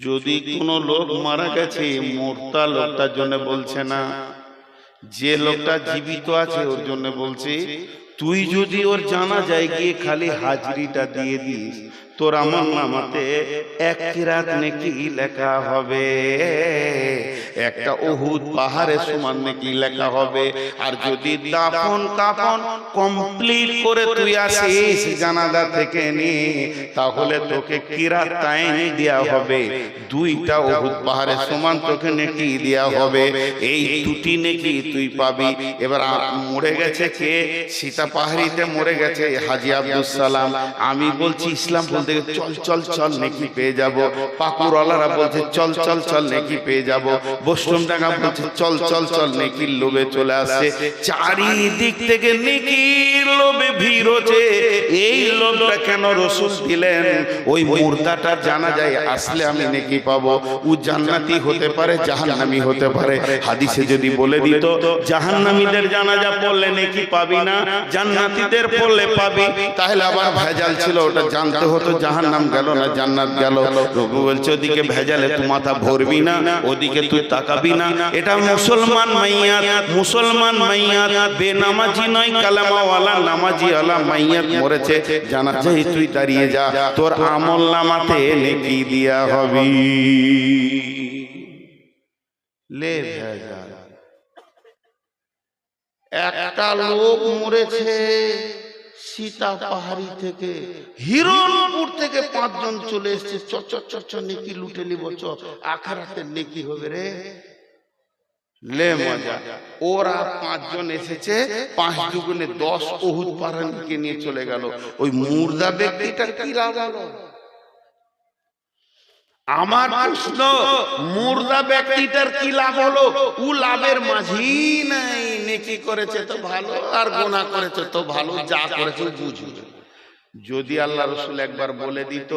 যদি কোনো লোক মারা গেছে, মরতা লোকটার জন্য বলছে না, যে লোকটা জীবিত আছে ওর জন্য বলছে। তুই যদি ওর জানা যায় গিয়ে খালি হাজরিটা দিয়ে দিস, তোর আমার নামাতে এক কিরাত নেকি লেখা হবে, একটা উহুদ পাহাড়ের সমান নেকি লেখা হবে। আর যদি দাফন কাফন কমপ্লিট করে তুই আসিস জানাজা থেকে নিয়ে, তাহলে তোকে কিরাত তাইন দেয়া হবে, দুইটা উহুদ পাহাড়ের সমান তোকে নেকি দেয়া হবে। এই দুটি নেকি তুই পাবি। এবার মরে গেছে কে? সীতা পাহাড়িতে মরে গেছে হাজী আব্দুল সালাম। আমি বলছি ইসলাম বলতে চল চল চল নেকি পেয়ে যাব। পাকুরওয়ালারা বলছে চল চল চল নেকি পেয়ে যাব। বৈষ্ণবডাঙ্গা বলছে চল চল চল নেকির লোভে চলে আসছে। চারিদিক থেকে নেকির লোভে ভিড় হচ্ছে। এই লোভটা কেন রসুল দিলেন? ওই মুর্দাটা জানা যায় আসলে আমি নেকি পাবো। ও জান্নাতি হতে পারে, জাহান্নামী হতে পারে। হাদিসে যদি বলে দিত জাহান্নামীদের জানাজা পড়লে নেকি পাবি না, জান্নাতীদের পড়লে পাবি, তাহলে আবার ভেজাল ছিল, ওটা জানতে হতো জাহান্নাম গেল না জান্নাত গেল। রবি বলছে ওদিকে ভেজালে তুই মাথা ভরবি না, ওদিকে তুই তাকাবি না। এটা মুসলমান মাইয়াত, মুসলমান মাইয়াত, বেনামাজি নয়, কালামাওয়ালা নামাজি ওয়ালা মাইয়াত মরেছে, জানাজায় তুই দাঁড়িয়ে যা, তোর আমল নামাতে নেকি দিয়া হবে। লে ভেজাল। একটা লোক মরেছে সীতা পাহাড়ি থেকে, হিরণপুর থেকে 5 জন চলে এসেছে, চ নেকি লুটে নিব, চ আখিরাতের নেকি হবে রে। লে মজা। ওরা 5 জন এসেছে, 5 দুগুণে 10 উহুদ পাহাড়কে নিয়ে চলে গেল। ওই মুর্দা ব্যক্তিটা কি লাভ হলো? আমার প্রশ্ন, মুর্দা ব্যক্তিটার কি লাভ হলো? ও লাভের মাঝি নাই। নেকি করেছে তো ভালো, আর গুনাহ করেছে তো ভালো, যা করেছে বুঝবে। যদি আল্লাহ রসুল একবার বলে দিত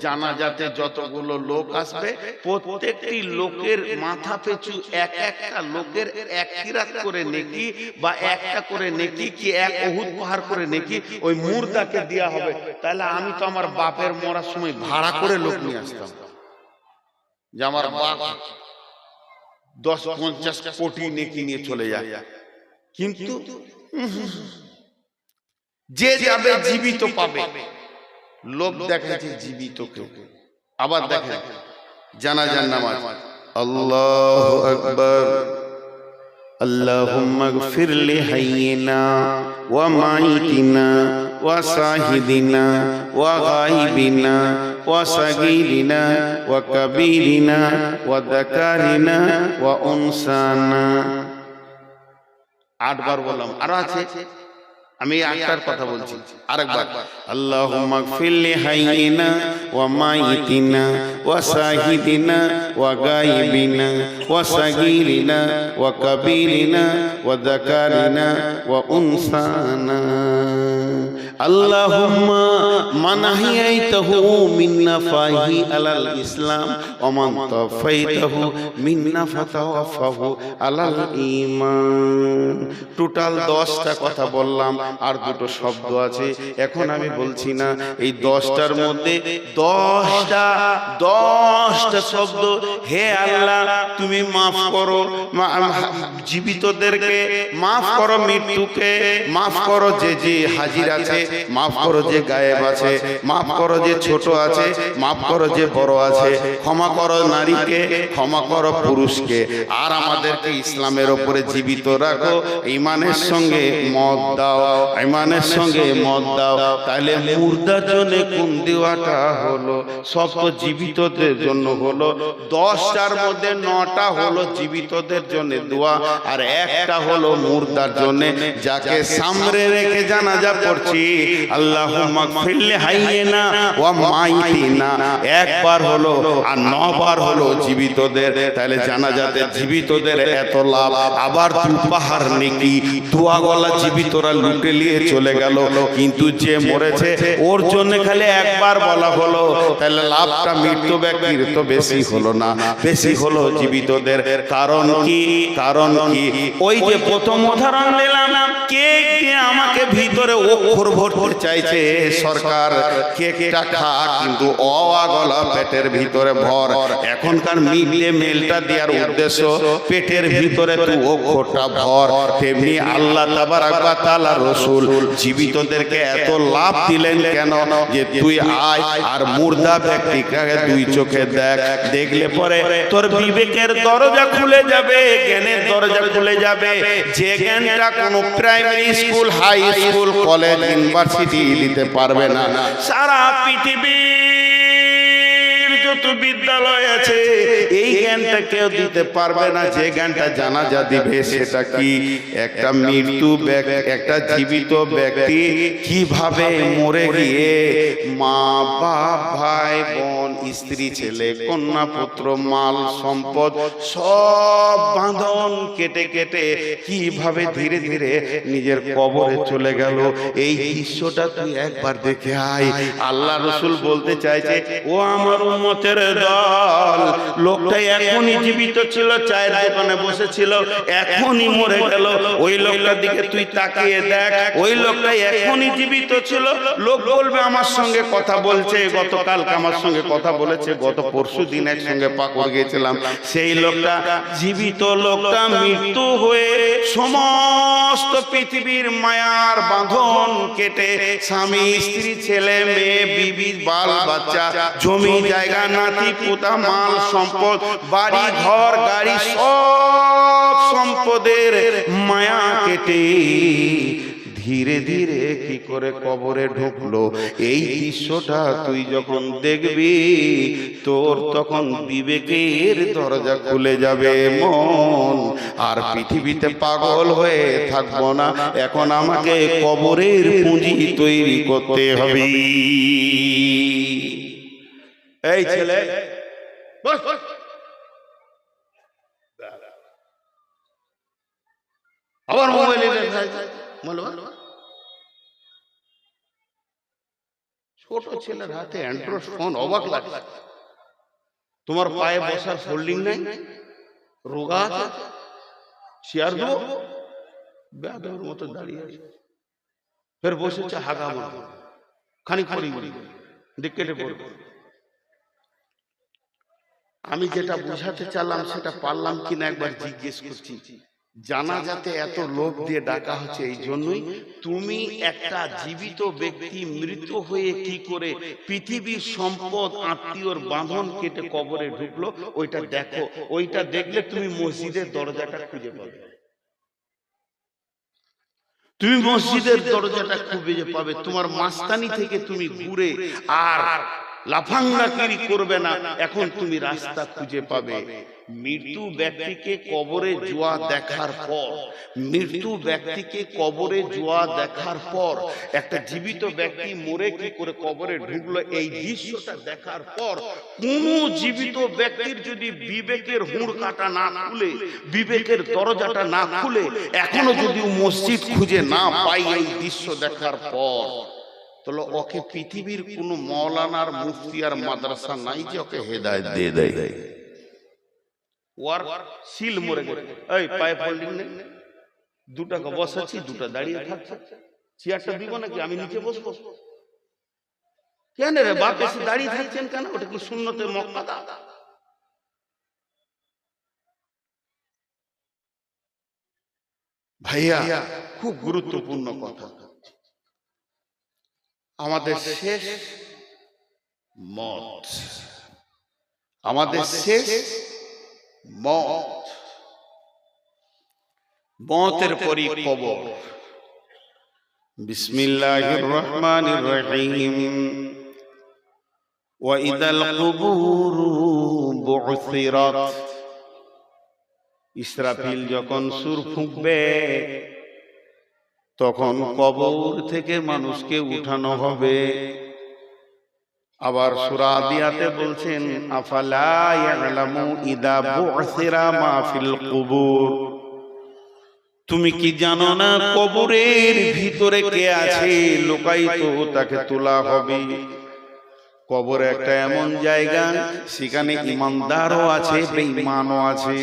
জানাজাতে যতগুলো লোক আসবে, প্রত্যেকটি লোকের মাথা পিছু একটা লোকের 1 কিরাত করে নেকি, বা একটা করে নেকি কি 1 উহুদ পাহাড় করে নেকি ওই মুর্দাকে দেয়া হবে, তাহলে আমি তো আমার বাপের মরার সময় ভাড়া করে লোক নিয়ে আসতাম, যে আমার বাপ 10-50 কোটি নেকি নিয়ে চলে যায়। কিন্তু যে যাবে জীবিত পাবে। লোক দেখাচ্ছে জীবিত কেউ। আবার দেখেন জানাজার নামাজ, আল্লাহু আকবার, আল্লাহুম্মা গফির লি হাইয়িনা ওয়া মাইতিনা ওয়া সাহিদিনা ওয়া গায়িবিনা ওয়া সাগীরিনা ওয়া কাবীরিনা ওয়া যাকারিনা ওয়া উনসানা। 8 বার বললাম, আর আছে, আমি একটার কথা বলছি আরেকবার। আল্লাহুম্মা গফির লি হাইয়িনা ওয়া মাইতিনা ওয়া সাহিদিনা ওয়া গায়িবিনা ওয়া সাগীরিনা ওয়া কাবীরিনা ওয়া যাকারিনা ওয়া উনসানা। আল্লাহুম্মা মান আহইয়াইতাহু মিন্না ফাহি আলাল ইসলাম ওয়া মান তাওফাইতাহু মিন্না ফাতাওয়াফাহু আলাল ঈমান। টোটাল 10টা কথা বললাম, আর 2টো শব্দ আছে, এখন আমি বলছি না। এই 10টার মধ্যে 10টা শব্দ, হে আল্লাহ তুমি মাফ করো জীবিতদেরকে, মাফ করো মৃত্যুকে, মাফ করো যে যে হাজির আছে, মাফ করো যে গায়েব আছে, মাফ করো যে ছোট আছে, মাফ করো যে বড় আছে, ক্ষমা করো নারীকে, ক্ষমা করো পুরুষকে, আর আমাদেরকে ইসলামের উপরে জীবিত রাখো, ঈমানের সঙ্গে মত দাও, ঈমানের সঙ্গে মত দাও। তাহলে মুর্দার জন্য কোন দেওয়াটা হলো? সব তো জীবিতদের জন্য হলো। 10টার মধ্যে 9টা হলো জীবিতদের জন্য দোয়া, আর একটা হলো মুর্দার জন্য, যাকে সামনে রেখে জানাজা পড়ছি। আল্লাহুম্মা গফির লি হাইয়িনা ওয়া মাইতিনা 1 বার হলো, আর 9 বার হলো জীবিতদের। তাহলে জানাজাতে জীবিতদের এত লাভ, আবার 2 পাহাড় নেকি, দোয়া গলা জীবিতরা লুটে নিয়ে চলে গেল, কিন্তু যে মরেছে ওর জন্য খালি 1 বার বলা হলো। তাহলে লাভটা মৃত্যু ব্যক্তির তো বেশি হলো না, বেশি হলো জীবিতদের। কারণ কি? ওই যে প্রথম উদাহরণ দিলাম, কে আমাকে ভিতরে অক্ষর ভরে করতে চাইছে সরকার কেকটা খা, কিন্তু অগলা পেটের ভিতরে ভর। এখনকার মিড ডে মিলটা দেওয়ার উদ্দেশ্য পেটের ভিতরে তুই অক্ষরটা ভর। তেমনি আল্লাহ তাবারক ওয়া তাআলা রাসূল জীবিতদেরকে এত লাভ দিলেন কেন? যে তুই আয় আর মুর্দা ব্যক্তিকে দুই চোখে দেখ, দেখলে পরে তোর বিবেকের দরজা খুলে যাবে, জ্ঞানের দরজা খুলে যাবে। যে জ্ঞানটা কোনো primary school, high school, college, university দিতে পারবে না। সারা পৃথিবীর যত বিদ্যালয় আছে এই জ্ঞানটা কেউ দিতে পারবে না। যে জ্ঞানটা জানাজা দিবে সেটা কি? একটা মৃত্যু ব্যক্তি, একটা জীবিত ব্যক্তি কিভাবে মরে গিয়ে মা বাপ, ভাই বোন, স্ত্রী, ছেলে, কন্যা, পুত্র, মাল সম্পদ সব বাঁধন কেটে কেটে কিভাবে ধীরে ধীরে নিজের কবরে চলে গেল, এই দৃশ্যটা তুই একবার দেখে আয়। আল্লাহ রাসূল বলতে চাইছে, ও আমার উম্মতের দল, লোকটা এখনই জীবিত ছিল, চায়ের দোকানে বসেছিল, এখনই মরে গেল। ওই লোকটার দিকে তুই তাকিয়ে দেখ, ওই লোকটা এখনই জীবিত ছিল। লোক বলবে আমার সঙ্গে কথা বলছে, গতকালকে আমার সঙ্গে কথা বলেছে, গত পরশু দিন একসঙ্গে পাকড় গিয়েছিলাম। সেই লোকটা জীবিত, লোকটা মৃত্যু হয়ে সমস্ত পৃথিবীর মায়ার বাঁধন কেটে স্বামী, স্ত্রী, ছেলে, মেয়ে, বিবি, বাল বাচ্চা, জমি জায়গা, নাতি পোতা, মাল সম্পদ, বাড়ি ঘর গাড়ি, সব সম্পদের মায়া কেটে ধীরে ধীরে কি করে কবরে ঢুকলো। এই দৃশ্যটা তুই যখন দেখবি তোর তখন বিবেকের দরজা খুলে যাবে মন। আর পৃথিবীতে পাগল হয়ে থাকবো না, এখন আমাকে কবরের পুঁজি তৈরি করতে হবে। এই ছেলে বস, আবার মোবাইলে ছোট ছেলের হাতে অ্যান্ড্রয়েড ফোন, অবাক লাগে। তোমার পায়ে বসার ফোল্ডিং নাই, রোগা আছে, চেয়ার দেবো, বেয়াদবের মতো দাঁড়িয়ে আছে, ফের বসেছে হাগা মারবো, খানিক পরি দিক কেটে পড়বো। আমি যেটা বুঝাতে চাইলাম সেটা পারলাম কিনা একবার জিজ্ঞেস করছি। জানাজাতে এত লোক দিয়ে ডাকা হচ্ছে এই জন্যই, তুমি একটা জীবিত ব্যক্তি মৃত হয়ে কি করে পৃথিবীর সম্পদ, আত্মীয়র বাঁধন কেটে কবরে ঢুকলো, ওইটা দেখো। ওইটা দেখলে তুমি মসজিদের দরজাটা খুঁজে পাবে, তুমি মসজিদের দরজাটা খুঁজে পাবে। তোমার মাস্তানি থেকে তুমি ঘুরে আর লাফাঙ্গাগিরি করবে না, এখন তুমি রাস্তা খুঁজে পাবে। মৃত্যু ব্যক্তিকে কবরে জুয়া দেখার পর, মৃত্যু ব্যক্তিকে কবরে জুয়া দেখার পর একটা জীবিত ব্যক্তি মরে কি করে কবরে ঢুকলো, এই দৃশ্যটা দেখার পর কোন জীবিত ব্যক্তির যদি বিবেকের হুড় কাটা না খুলে, বিবেকের দরজাটা না খুলে, এখনো যদি মসজিদ খুঁজে না পাই এই দৃশ্য দেখার পর, তাহলে ওকে পৃথিবীর কোন মৌলানার, মুফতি আর মাদ্রাসা নাই যে ওকে হেদায়েত দিয়ে দেয়। ওর সিল মরে গেছে, এই পায়ে ফোল্ডিং নেই, দুটাকে বসাচ্ছি, দুটা দাঁড়িয়ে থাকছে, চেয়ারটা দিব নাকি আমি নিচে বসবো? কেন রে বাপ এসে দাঁড়িয়ে থাকছেন কেন? ওটা কি সুন্নতে মুআক্কাদা? ভাইয়া খুব গুরুত্বপূর্ণ কথা। আমাদের শেষ মত, আমাদের শেষ মত, মতের পরই কবর। বিসমিল্লাহির রহমানির রহিম। ওয়া ইদাল কুবুরু বু'সিরাত, ইসরাফিল যখন সুর ফুঁকবে তখন কবর থেকে মানুষকে উঠানো হবে। আবার সূরা আদিয়াতে বলছেন, আফালা ইয়ালামু ইদা বু'সিরা মা ফিল কুবুর, তুমি কি জানো না কবরের ভিতরে কে আছে লুকায়িত, তাকে তোলা হবে। কবর একটা এমন জায়গা, সেখানে ইমানদারও আছে, বেঈমানও আছে।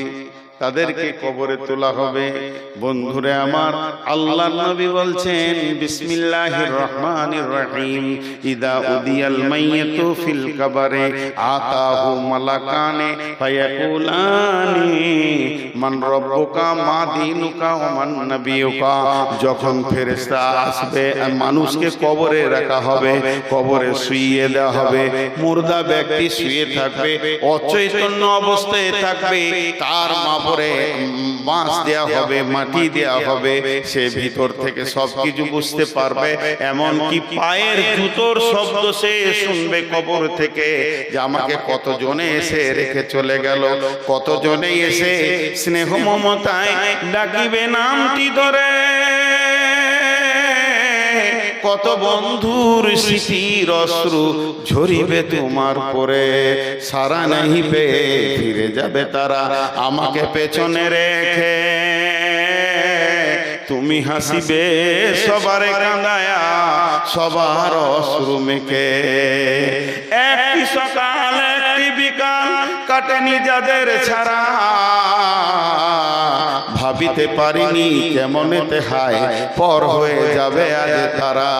তাদেরকে কবরে তোলা হবে। বন্ধুরে আমার, আল্লাহর নবী বলছেন বিসমিল্লাহির রহমানির রহিম, ইদা উদিয়াল মাইয়াতু ফিল কবরে আতাহু মালাকানে ফায়াকুলানি মান রাব্বুকা মা দীনুকা ওয়া মান নাবিয়ুকা। যখন ফেরেশতা আসবে, মানুষকে কবরে রাখা হবে, কবরে শুইয়ে দেওয়া হবে, মুর্দা ব্যক্তি শুয়ে থাকবে, অচৈতন্য অবস্থায় থাকবে, তার মাপরে বাঁশ দেওয়া হবে, মাটি দেওয়া হবে, সে ভিতর থেকে সবকিছু বুঝতে পারবে, এমনকি পায়ের জুতোর শব্দ সে শুনবে কবর থেকে, যে আমাকে কতজনে এসে রেখে চলে গেল, কতজনে এসে স্নেহ মমতায় ডাকিবে নামটি ধরে, কত বন্ধুর স্মৃতির অশ্রু ঝরিবে তোমার পরে, সারা নাহি পেয়ে ফিরে যাবে তারা আমাকে পেছনে রেখে, তুমি হাসিবে সবারে কাঁদায়া সবার অশ্রু মেখে। একটি সকাল একটি বিকাল কাটেনি যাদের ছাড়া, ভাবিতে পারিনি কেমনেতে হায় পর হয়ে যাবে আজ তারা।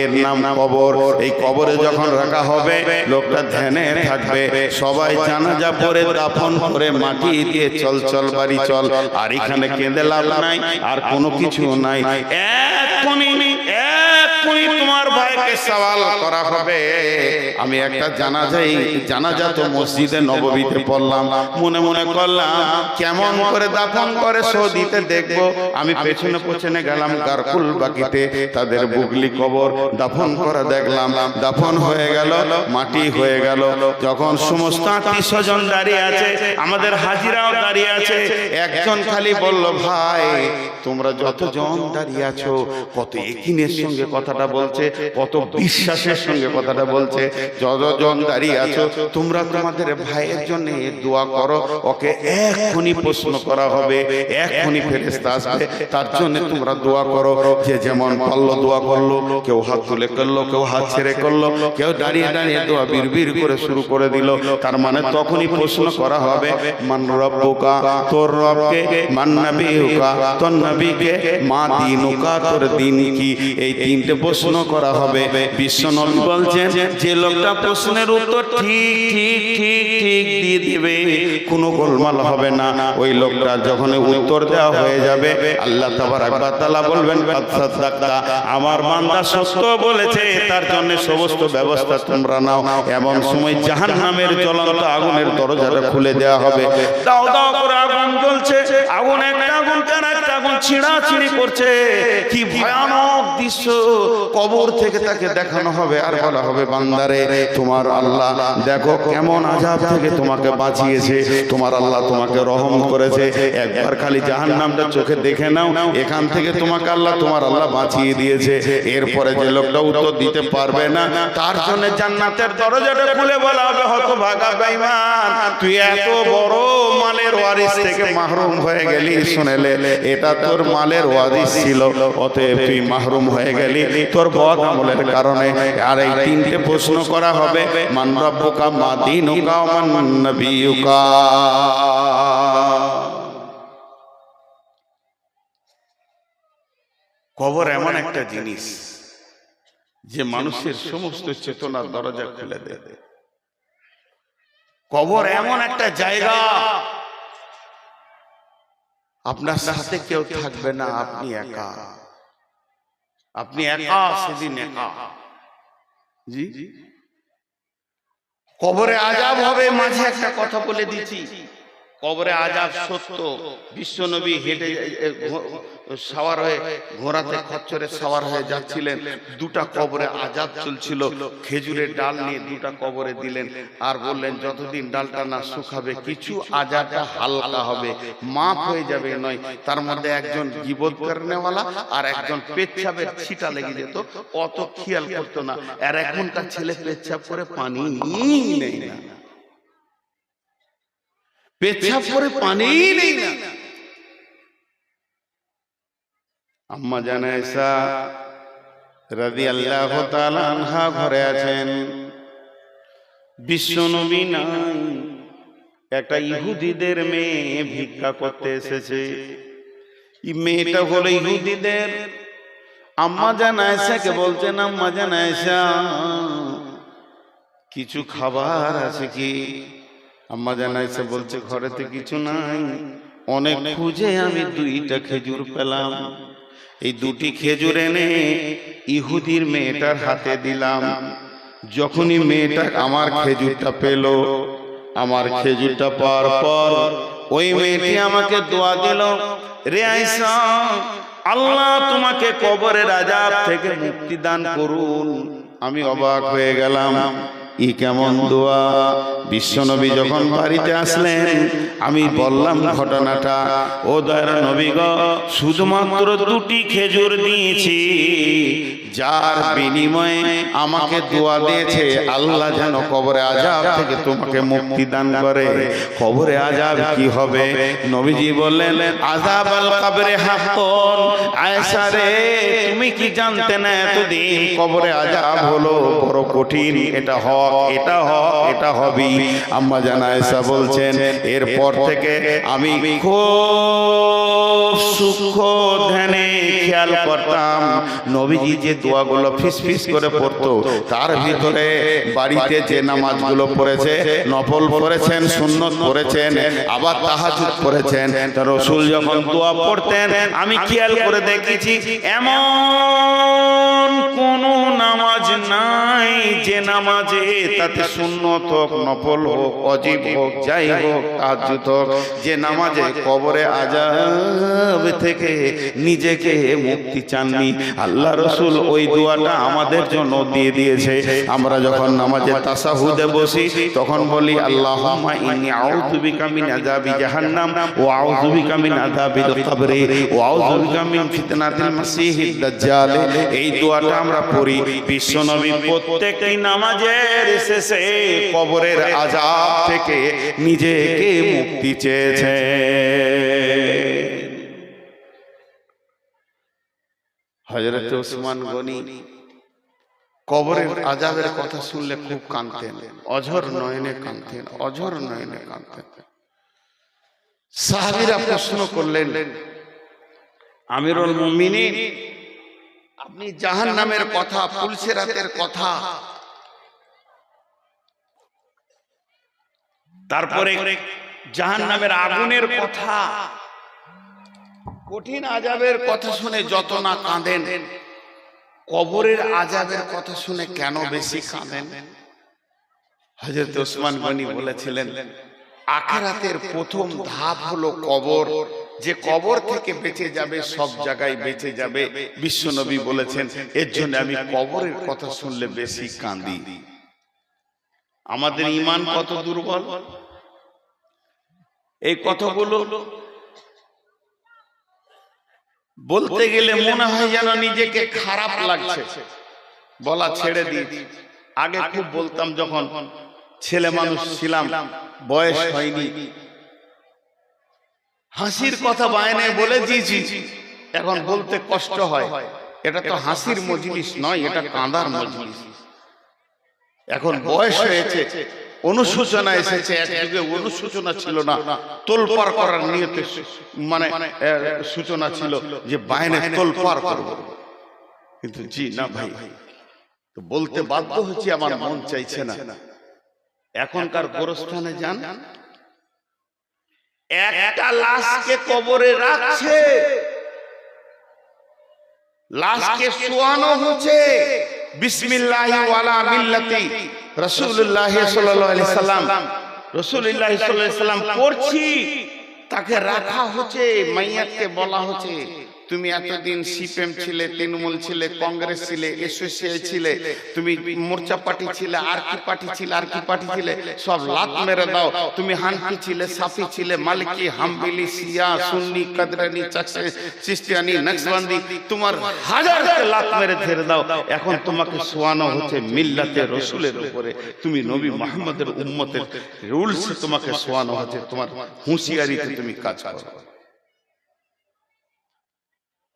এর নাম কবর। এই কবরে যখন রাখা হবে, লোকটা ধ্যানে থাকবে, সবাই জানাজা পড়ে দাফন করে মাটি দিয়ে চল চল বাড়ি চল, আর এখানে কেঁদে লাভ নাই, আর কোনো কিছু নাই। এক্ষুনি তোমার ভাইকে সওয়াল করা হবে। আমি একটা জানাজা তো মসজিদে নববীতে পড়লাম, মনে মনে করলাম কেমন করে দাফন করে সৌদিতে দেখবো। আমি পেছনে পেছনে গেলাম গারকুল বাকিতে, তাদের বুগলি কবর দাফন করা দেখলাম, দাফন হয়ে গেল, মাটি হয়ে গেল। যখন সমস্ত আত্মীয় স্বজন দাঁড়িয়ে আছে, আমাদের হাজিরাও দাঁড়িয়ে আছে, একজন খালি বলল, ভাই তোমরা যতজন দাঁড়িয়ে আছো, কত একিনের সঙ্গে কথাটা বলছে, কত বিশ্বাসের সঙ্গে কথাটা বলছে, যতজন দাঁড়িয়ে আছো তোমরা তোমাদের ভাইয়ের জন্য দোয়া করো, ওকে এক্ষুনি প্রশ্ন করা হবে, এক্ষুনি ফেরেশতা আসবে, তার জন্য তোমরা দোয়া করো। যে যেমন পারলো দোয়া করলো, কেউ হাত তুলে করলো, কেউ হাত ছেড়ে করলো, কেউ দাঁড়িয়ে দাঁড়িয়ে দোয়া বিড়বিড় করে শুরু করে দিল। তার মানে তখনই প্রশ্ন করা হবে, মান রব্বুকা, তোর রবকে, মান নাবিয়ুকা, তোর নবীকে, মা দীনুকা, তোর দিন কি। এই তিনটে প্রশ্ন করা হবে। বিশ্ব নবী বলছেন, যে লোকটা প্রশ্নের উত্তর ঠিক ঠিক ঠিক ঠিক দিয়ে দিবে, কোনো গোলমাল হবে না, ওই লোকটা যখন উত্তর দেওয়া হয়ে যাবে, আল্লাহ তাবারক ওয়া তাআলা বলবেন, সাদাক্তা, আমার বান্দা সত্য বলেছে, তার জন্য সমস্ত ব্যবস্থা তোমরা নাও। এমন সময় জাহান্নামের জ্বলন্ত আগুনের দরজাটা খুলে দেওয়া হবে, দাও দাও করে আগুন জ্বলছে, আগুন একটা আগুন কেন একটা আগুন ছিঁড়াছিঁড়ি করছে। কি ভয়ানক দৃশ্য কবর থেকে তাকে দেখানো হবে, আর বলা হবে, বান্দারে তোমার আল্লাহ দেখো কেমন আযাব থেকে তোমাকে বাঁচিয়েছে, তোমার আল্লাহ তোমাকে রহম করেছে, একবার খালি জাহান্নামটা চোখে দেখে নাও, এখান থেকে তোমাকে তোমার আল্লাহ বাঁচিয়ে দিয়েছে। এরপরে যে লোকটা উত্তর দিতে পারবে না, তার জন্য জান্নাতের দরজাটা খুলে বলা হবে, হতভাগা বেঈমান, তুই এত বড় মালের ওয়ারিস থেকে মাহরুম হয়ে গেলি, শুনেলে এটা তোর মালের ওয়ারিস ছিল, অতএব তুই মাহরুম হয়ে গেলি তোর বদ আমলের কারণে। আর এই তিনটে প্রশ্ন করা হবে, মান রব্বুকা, মা দীনুকা, ওয়া মান নাবিয়ুকা। কবর এমন একটা জিনিস যে মানুষের সমস্ত চেতনার দরজা খুলে দেবে। কবর এমন একটা জায়গা, আপনার সাথে কেউ থাকবে না, আপনি একা, আপনি একা, সেদিন একা। জি, কবরে আযাব হবে। মাঝে একটা কথা বলে দিচ্ছি, কবরে আযাব সত্য। বিশ্বনবী হেঁটে সাওয়ার হয়ে, ঘোড়াতে খচ্চরে সাওয়ার হয়ে যাচ্ছিলেন, দুটা কবরে আযাব চলছিল, খেজুরের ডাল নিয়ে দুটা কবরে দিলেন, আর বললেন যতদিন ডালটা না শুকাবে কিছু আযাবটা হালকা হবে, মাফ হয়ে যাবে নয়। তার মধ্যে একজন গীবত করনেওয়ালা আর একজন পেচ্ছাপের ছিটা লেগে যেত, অত খেয়াল করতো না। আর এখনকার ছেলে পেচ্ছাপ করে পানি নেই না, পেচ্ছাপ করে পানি নেই না। আম্মা জান আয়েশা রাদিয়াল্লাহু তাআলা আনহা ঘরে আছেন, বিশ্বনবী নাই, একটা ইহুদিদের মেয়ে ভিক্ষা করতে এসেছে। মেয়েটা হলো ইহুদিদের। আম্মা জান আয়েশাকে বলছেন, আম্মা জান আয়েশা কিছু খাবার আছে কি? আম্মা জান আয়েশা বলছে ঘরেতে কিছু নাই। অনেক খুঁজে আমি 2টা খেজুর পেলাম। এই 2টি খেজুর এনে ইহুদির মেয়েটার হাতে দিলাম। যখনই মেয়েটা আমার খেজুরটা পেল, আমার খেজুরটা পাওয়ার পর ওই মেয়েটি আমাকে দোয়া দিল, রে আয়েশা আল্লাহ তোমাকে কবরের আযাব থেকে মুক্তি দান করুন। আমি অবাক হয়ে গেলাম, ই কেমন দোয়া! বিশ্বনবী যখন বাড়িতে আসলেন আমি বললাম ঘটনাটা, ও দয়ার নবী গো, শুধুমাত্র 2টি খেজুর দিয়েছি, যার বিনিময়ে আমাকে দোয়া দিয়েছে আল্লাহ যেন কবরে আযাব থেকে তোমাকে মুক্তি দান করে। কবরে আযাব কি হবে? নবীজি বললেন, আযাব আল কবরে হাক্কুন। আয়েশা রে, তুমি কি জানতে না এতদিন কবরে আযাব হলো বড় কঠিন, এটা হক, এটা হক, এটা হবেই। আম্মা জান আয়েশা বলছেন, এরপর থেকে আমি খুব সূক্ষ্ম ধ্যানে খেয়াল করতাম নবীজি যে দোয়াগুলো ফিস ফিস করে পড়তো, তার ভিতরে বাড়িতে যে নামাজগুলো পড়েছে, নফল পড়েছেন, সুন্নত পড়েছেন, আবার তাহাজ্জুদ পড়েছেন, তার রাসূল যখন দোয়া পড়তেন আমি খেয়াল করে দেখেছি এমন কোন নামাজ নাই যে নামাজে তাতে সুন্নত হোক, নফল হোক, ওয়াজিব হোক, যাই হোক, তাহাজ্জুদ হোক, যে নামাজে কবরে আযাব থেকে নিজেকে মুক্তি চাননি। আল্লাহ রাসূল ওই দোয়াটা আমাদের জন্য দিয়ে দিয়েছে। আমরা যখন নামাজে তাশাহুদে বসি তখন বলি, আল্লাহুম্মা ইন্নী আউযু বিকা মিন আযাবি জাহান্নাম ওয়া আউযু বিকা মিন আযাবিল কবরি ওয়া আউযু বিকা মিন ফিতনাতিল মাসিহিদ দাজ্জাল। এই দোয়াটা আমরা পড়ি। বিশ্বনবী প্রত্যেকটি নামাজের শেষে কবরের আযাব থেকে নিজেকে মুক্তি চেয়েছে। হযরত ওসমান গনি কবরের আযাবের কথা শুনলে খুব কাঁদতেন, অঝর নয়নে কাঁদতেন, অঝর নয়নে কাঁদতেন। সাহাবীরা প্রশ্ন করলেন, আমিরুল মুমিনিন, আপনি জাহান্নামের কথা, পুলসিরাতের কথা, তারপরে জাহান্নামের আগুনের কথা, কঠিন আযাবের কথা শুনে যত না কাঁদেন, কবরের আযাবের কথা শুনে কেন বেশি কাঁদেন? হযরত ওসমান গনি বলেছিলেন, আখিরাতের প্রথম ধাপ হলো কবর। যে কবর থেকে বেঁচে যাবে সব জায়গায় বেঁচে যাবে, বিশ্বনবী বলেছেন। এর জন্য আমি কবরের কথা শুনলে বেশি কাঁদি। আমাদের ঈমান কত দুর্বল! এই কথাগুলো বলতে গেলে মনে হয় যেন নিজেকে খারাপ লাগছে, বলা ছেড়ে দিয়েছি। আগে খুব বলতাম, যখন ছেলে মানুষ ছিলাম, বয়স হয়নি, হাসির কথা বায়নায় বলে দিয়েছি, এখন বলতে কষ্ট হয়। এটা তো হাসির মজলিস নয়, এটা কাঁদার মজলিস। এখন বয়স হয়েছে, অনুশোচনা এসেছে। এক যুগে অনুশোচনা ছিল না, তোলপাড় করার নিয়তে মানে সূচনা ছিল যে বায়নায় তোলপাড় করব, কিন্তু জি না ভাই, তো বলতে বাধ্য হচ্ছি, আমার মন চাইছে না। এখনকার গোরস্থানে যান, একটা লাশকে কবরে রাখছে, লাশকে শোয়ানো হচ্ছে, বিসমিল্লাহি ওয়ালা মিল্লাতি রাসূলুল্লাহ সাল্লাল্লাহু আলাইহি সাল্লাম, রাসূলুল্লাহ সাল্লাল্লাহু আলাইহি সাল্লাম পড়ছি, তাকে রাখা হচ্ছে। মাইয়াতকে বলা হচ্ছে, তুমি এতদিন সিপিএম ছিলে, তৃণমূল ছিলে, কংগ্রেস ছিলে, এসোসিয়েশন ছিলে, তুমি মোর্চা পার্টি ছিলে, আর কি পার্টি ছিলে, আর কি পার্টি ছিলে, সব লাত মেরে দাও। তুমি হানফি ছিলে, সাফি ছিলে, মালিকি, হাম্বলি, শিয়া, সুন্নি, কাদরানি, চিশতিয়ানি, নকশবন্দি, তোমার হাজার লাত মেরে ছেড়ে দাও। এখন তোমাকে শোয়ানো হচ্ছে মিল্লাতে রাসূলের উপরে, তুমি নবী মুহাম্মদের উম্মতের রুলস তোমাকে শোয়ানো হচ্ছে, তোমার হুঁশিয়ারিতে তুমি কাজ করো।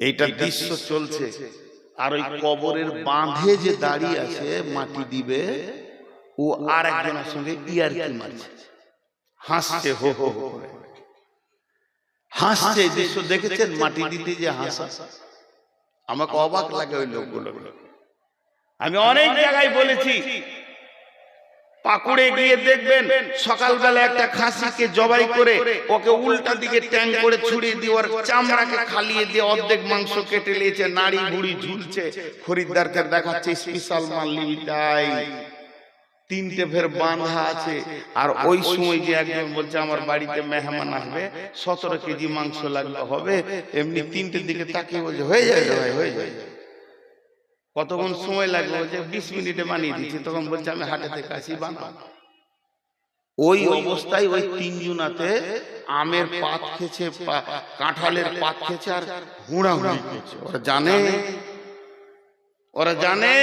এইটা দৃশ্য চলছে। আর ওই কবরের বাঁধে যে দাঁড়িয়ে আছে মাটি দিবে, ও আর একজনের সঙ্গে ইয়ারকি মারছে, হাসছে হো হো হো করে হাসছে। দৃশ্য দেখেছেন? মাটি দিতে যে হাসা, আমাকে অবাক লাগে ওই লোকগুলো। আমি অনেক জায়গায় বলেছি, পাকুড়ে গিয়ে দেখবেন সকালবেলা একটা খাসিকে জবাই করে ওকে উল্টা দিকে ট্যাং করে ছুড়িয়ে দিয়ে ওর চামড়াকে খালিয়ে দিয়ে অর্ধেক মাংস কেটে নিয়েছে, নাড়ি বুড়ি ঝুলছে, খরিদ্দারকে দেখাচ্ছে স্পেশাল মাল নিবিদাই, 3টে ফের বাঁধা আছে। আর ওই সময় যে একজন বলছে আমার বাড়িতে মেহমান আসবে, 17 কেজি মাংস লাগবে হবে, এমনি 3টের দিকে তাকিয়ে বলছে হয়ে যাবে ভাই, হয়ে যাবে। কতক্ষণ সময় লাগবে? বলছে 20 মিনিটে বানিয়ে দিচ্ছি। তখন বলছে আমি হাটে থেকে আসি, বানাও। ওই অবস্থায় ওই 3 জনাতে আমের পাত খেয়েছে, কাঁঠালের পাত খেয়েছে আর হুড়াহুড়ি করছে। ওরা জানে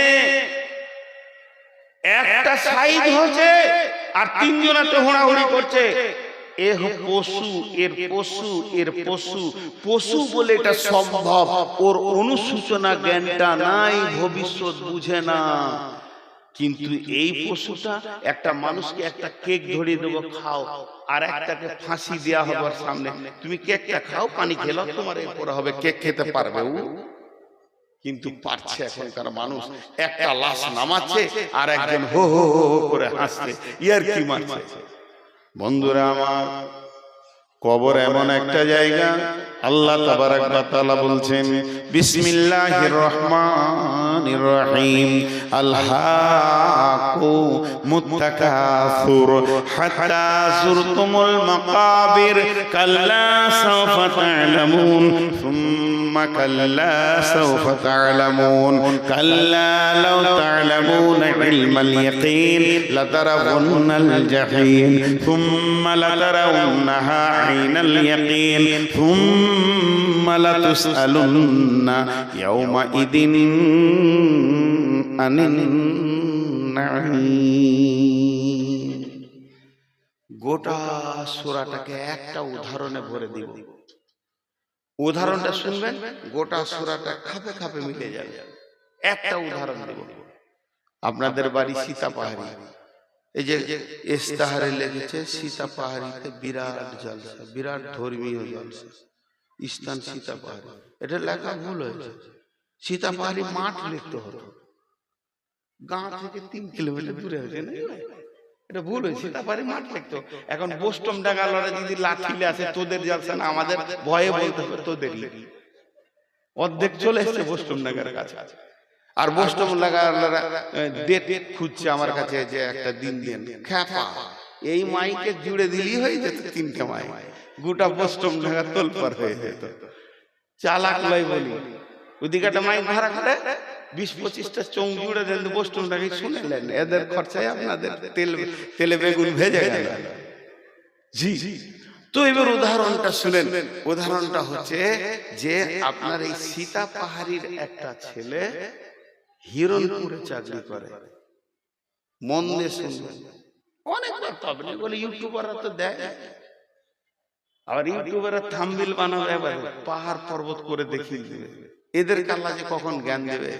একটা সাইজ হচ্ছে আর 3 জনাতে হুড়াহুড়ি করছে। এ পশু, এর পশু, এর পশু, পশু বলে এটা সম্ভব। ওর অনুসূচনা জ্ঞানটা নাই, ভবিষ্যৎ বুঝে না। কিন্তু এই পশুটা একটা মানুষকে একটা কেক ধরিয়ে দেবো খাও, আর একটাকে ফাঁসি দেওয়া হবে ওর সামনে, তুমি কেকটা খাও, পানি খেলো, তোমার এরপরে হবে কেক খেতে পারবে ও। কিন্তু পারছে এখনকার মানুষ, একটা লাশ নামাচ্ছে আর একজন হো হো হো করে হাসছে, ইয়ার কি মারছে। বন্ধুরা আমার, কবর এমন একটা জায়গা, আল্লাহ তাবারাক ওয়া তাআলা বলছেন বিসমিল্লাহির রহমানির রহিম, আলহাকু মুত্তাকাসুর হাত্তা যুরতুমুল মাকাবির, কাল্লা সাওফা তা'লামুন সুম্মা কাল্লা সাওফা তা'লামুন, কাল্লা লাউ তা'লামুনা ইলমাল ইয়াকিন লাতারাউন্নাল জাহিম সুম্মা লাতারাউন্নাহা আইনাল ইয়াকিন সুম্মা লাতুসআলুন্না ইয়াওমাইদিন আনিন নাঈম। গোটা সূরাটাকে একটা উদাহরণে ভরে দিব। উদাহরণটা শুনবেন, গোটা সূরাটা খাপে খাপে মিলে যাবে। একটা উদাহরণ দেব। আপনাদের বাড়ি সীতাপাহাড়ি, এই যে ইস্তাহারে লেগেছে সীতাপাহাড়িতে বিরাট জলসা, বিরাট ধর্মীয় জলসা, স্থান সীতাপাহাড়ি। এটা লেখা ভুল হয়েছে, সীতাপাহাড়ি মাঠ লিখতে হতো, গাঁ থেকে 3 কিলোমিটার দূরে হয়েছে না, এটা ভুল হয়েছে, সীতাপাহাড়ি মাঠ লিখতো। এখন বোস্টম ডাঙ্গালরা যদি লাঠিলে আসে, তোদের জলসা না, আমাদের ভয়ে বলতে হবে তোদেরই। অর্ধেক চলে এসছে বোস্টম ডাঙ্গার কাছে, আর বোস্টম লাগারা ডেট খুঁজছে আমার কাছে যে একটা দিন দেন খ্যাপা, এই মাইকে জুড়ে দিলি হয়ে যেত 3টে মাইক, গোটা বোস্টম ডাঙ্গা তোলপার হয়ে যেত। চালাক লাই বলি, ওদিকে একটা মাইক ভাড়া করে 20-25টা চোং জুড়ে দেন, বোস্টম ডাঙ্গি শুনেলেন, এদের খরচায় আপনাদের তেলে বেগুন ভেজে গেল। জি, তো এবার উদাহরণটা শুনেন। উদাহরণটা হচ্ছে যে আপনার এই সীতাপাহাড়ির একটা ছেলে হিরণপুরে চাকরি করে। মন দিয়ে শুনবেন, অনেকবার পাবেন বলে ইউটিউবাররা তো দেয়, আর ইউটিউবাররা থাম্বনেল বানাবে, এবার পাহাড় পর্বত করে দেখিয়ে দেবে। এদের আল্লাহ যে কখন জ্ঞান দেবে।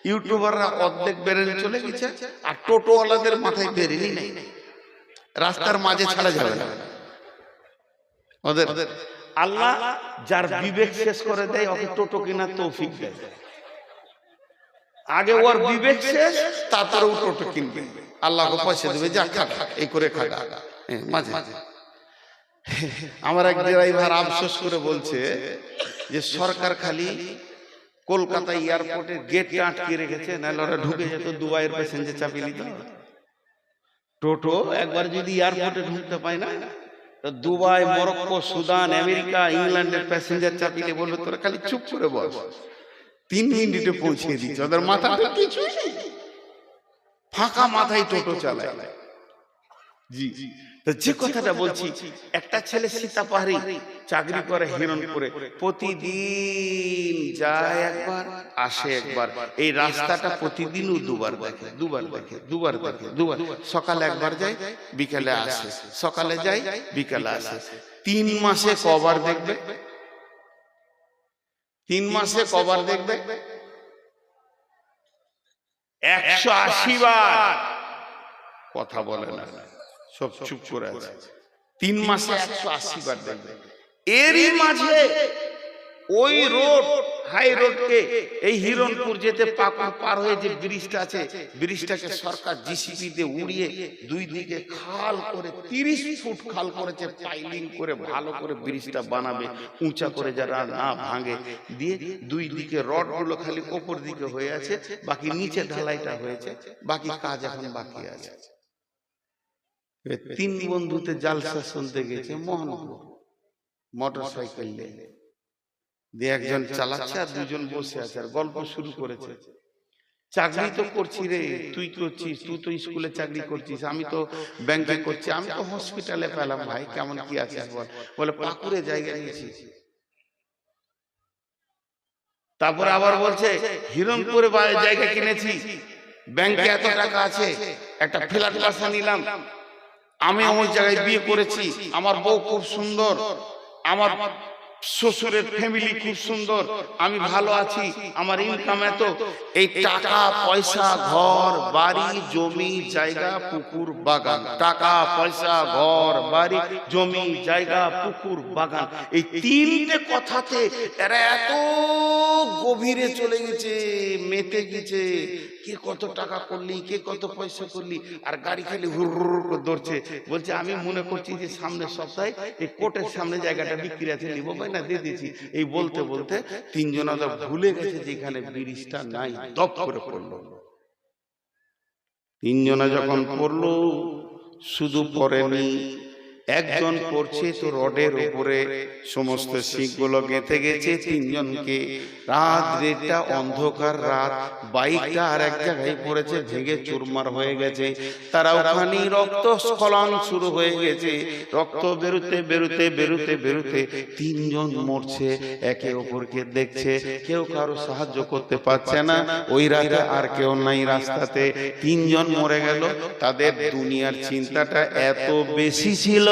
ইউটিউবাররা অর্ধেক বেরেনি চলে গেছে, আর টোটোওয়ালাদের মাথায় বেরেনি নেই, রাস্তার মাঝে ছাড়া যাবে না ওদের। আল্লাহ যার বিবেক শেষ করে দেয়, ওকে টোটো কেনার তৌফিক দেয়। আগে ওর বিবেক শেষ, তারপরে ও টোটো কিনবে, আল্লাহকে পয়সা দেবে, যা খাটা, এই করে খাটা। মাঝে মাঝে আমার এক ড্রাইভার আফসোস করে বলছে যে সরকার খালি কলকাতা এয়ারপোর্টের গেটটা আটকে রেখেছে, নাহলে ওরা ঢুকে যেত, দুবাইয়ের প্যাসেঞ্জার চাপিয়ে নিত। টোটো একবার যদি এয়ারপোর্টে ঢুকতে পায় না, দুবাই, মরক্কো, সুদান, আমেরিকা, ইংল্যান্ডের প্যাসেঞ্জার চাপিয়ে বলবে তোরা খালি চুপ করে বস, 3 মিনিটে পৌঁছে দিচ্ছে। ওদের মাথাটা কিছুই নেই, ফাঁকা মাথায় টোটো চালায়। জি, তো যে কথাটা বলছি, একটা ছেলে সীতাপাহাড়ি চাকরি করে হিরণপুরে, প্রতিদিন যায় একবার, আসে একবার। এই রাস্তাটা প্রতিদিনও দুবার দেখে, দুবার দেখে, দুবার দেখে, দুবার। সকালে একবার যায়, বিকালে আসে, সকালে যায়, বিকালে আসে। 3 মাসে কবার দেখবে? 3 মাসে কবার দেখবে? 180 বার। কথা বলে না, সব চুপ করে আছে। 3 মাসে 180 বার দেখবে। এরই মাঝে ওই রোড হাই রোডকে এই হিরণপুর যেতে পাকুড় পার হয়ে যে ব্রিজটা আছে, ব্রিজটাকে সরকার জিসিপি দিয়ে উড়িয়ে দুই দিকে খাল করে 30 ফুট খাল করেছে, পাইলিং করে ভালো করে ব্রিজটা বানাবে, উঁচা করে যারা না ভাঙে দিয়ে দুই দিকে রড গুলো খালি ওপর দিকে হয়ে আছে, বাকি নিচে ঢালাইটা হয়েছে, বাকি কাজ এখন বাকি আছে। 3 বন্ধুতে জালসা শুনতে গেছে মোহনপুর, মোটর সাইকেল নিয়ে দিয়ে একজন চালাচ্ছে আর দুজন বসে আছে আর গল্প শুরু করেছে। চাকরি তো করছি রে, তুই করছিস, তুই তো স্কুলে চাকরি করছিস, আমি তো ব্যাংকে করছি, আমি তো হসপিটালে পেলাম, ভাই কেমন কি আছিস বল। বলে পাকুড়ে জায়গা নিয়েছি। তারপরে আবার বলছে হিরণপুরে জায়গা কিনেছি, ব্যাংকে এত টাকা আছে, একটা ফ্ল্যাট বাসা নিলাম, আমি ওই জায়গায় বিয়ে করেছি, আমার বউ খুব সুন্দর, আমার শ্বশুরের ফ্যামিলি খুব সুন্দর, আমি ভালো আছি, আমার ইনকাম এত, এই টাকা পয়সা ঘর বাড়ি জমি জায়গা পুকুর বাগান, টাকা পয়সা ঘর বাড়ি জমি জায়গা পুকুর বাগান, এই 3টে কথাতে এরা এত গভীরে চলে গেছে, মেতে গেছে। কে কত টাকা করলি, কে কত পয়সা করলি, আর গাড়ি খালি হুর করে দৌড়ছে। বলছে আমি মনে করছি যে সামনের সপ্তাহে এই কোর্টের সামনে জায়গাটা বিক্রি আছে, নিব ভাই না দিয়ে দিয়েছি। এই বলতে বলতে 3 জন ভুলে গেছে যেখানে ব্রিজটা নাই, দপ করে পড়লো। 3 জনা যখন পড়লো, শুধু পড়েনি, একজন পড়ছে তো রডের উপরে সমস্ত শিখগুলো গেঁথে গেছে 3 জনকে। রাত রেটটা অন্ধকার রাত, বাইকটা আর এক জায়গায় পড়েছে, ভেঙে চুরমার হয়ে গেছে। তারা ওখানে রক্ত স্খলন শুরু হয়ে গেছে, রক্ত বেরোতে বেরোতে বেরোতে বেরোতে 3 জন মরছে, একে অপরকে দেখছে, কেউ কারো সাহায্য করতে পারছে না। ওই রাতে আর কেউ নাই রাস্তাতে, 3 জন মরে গেল। তাদের দুনিয়ার চিন্তাটা এত বেশি ছিল,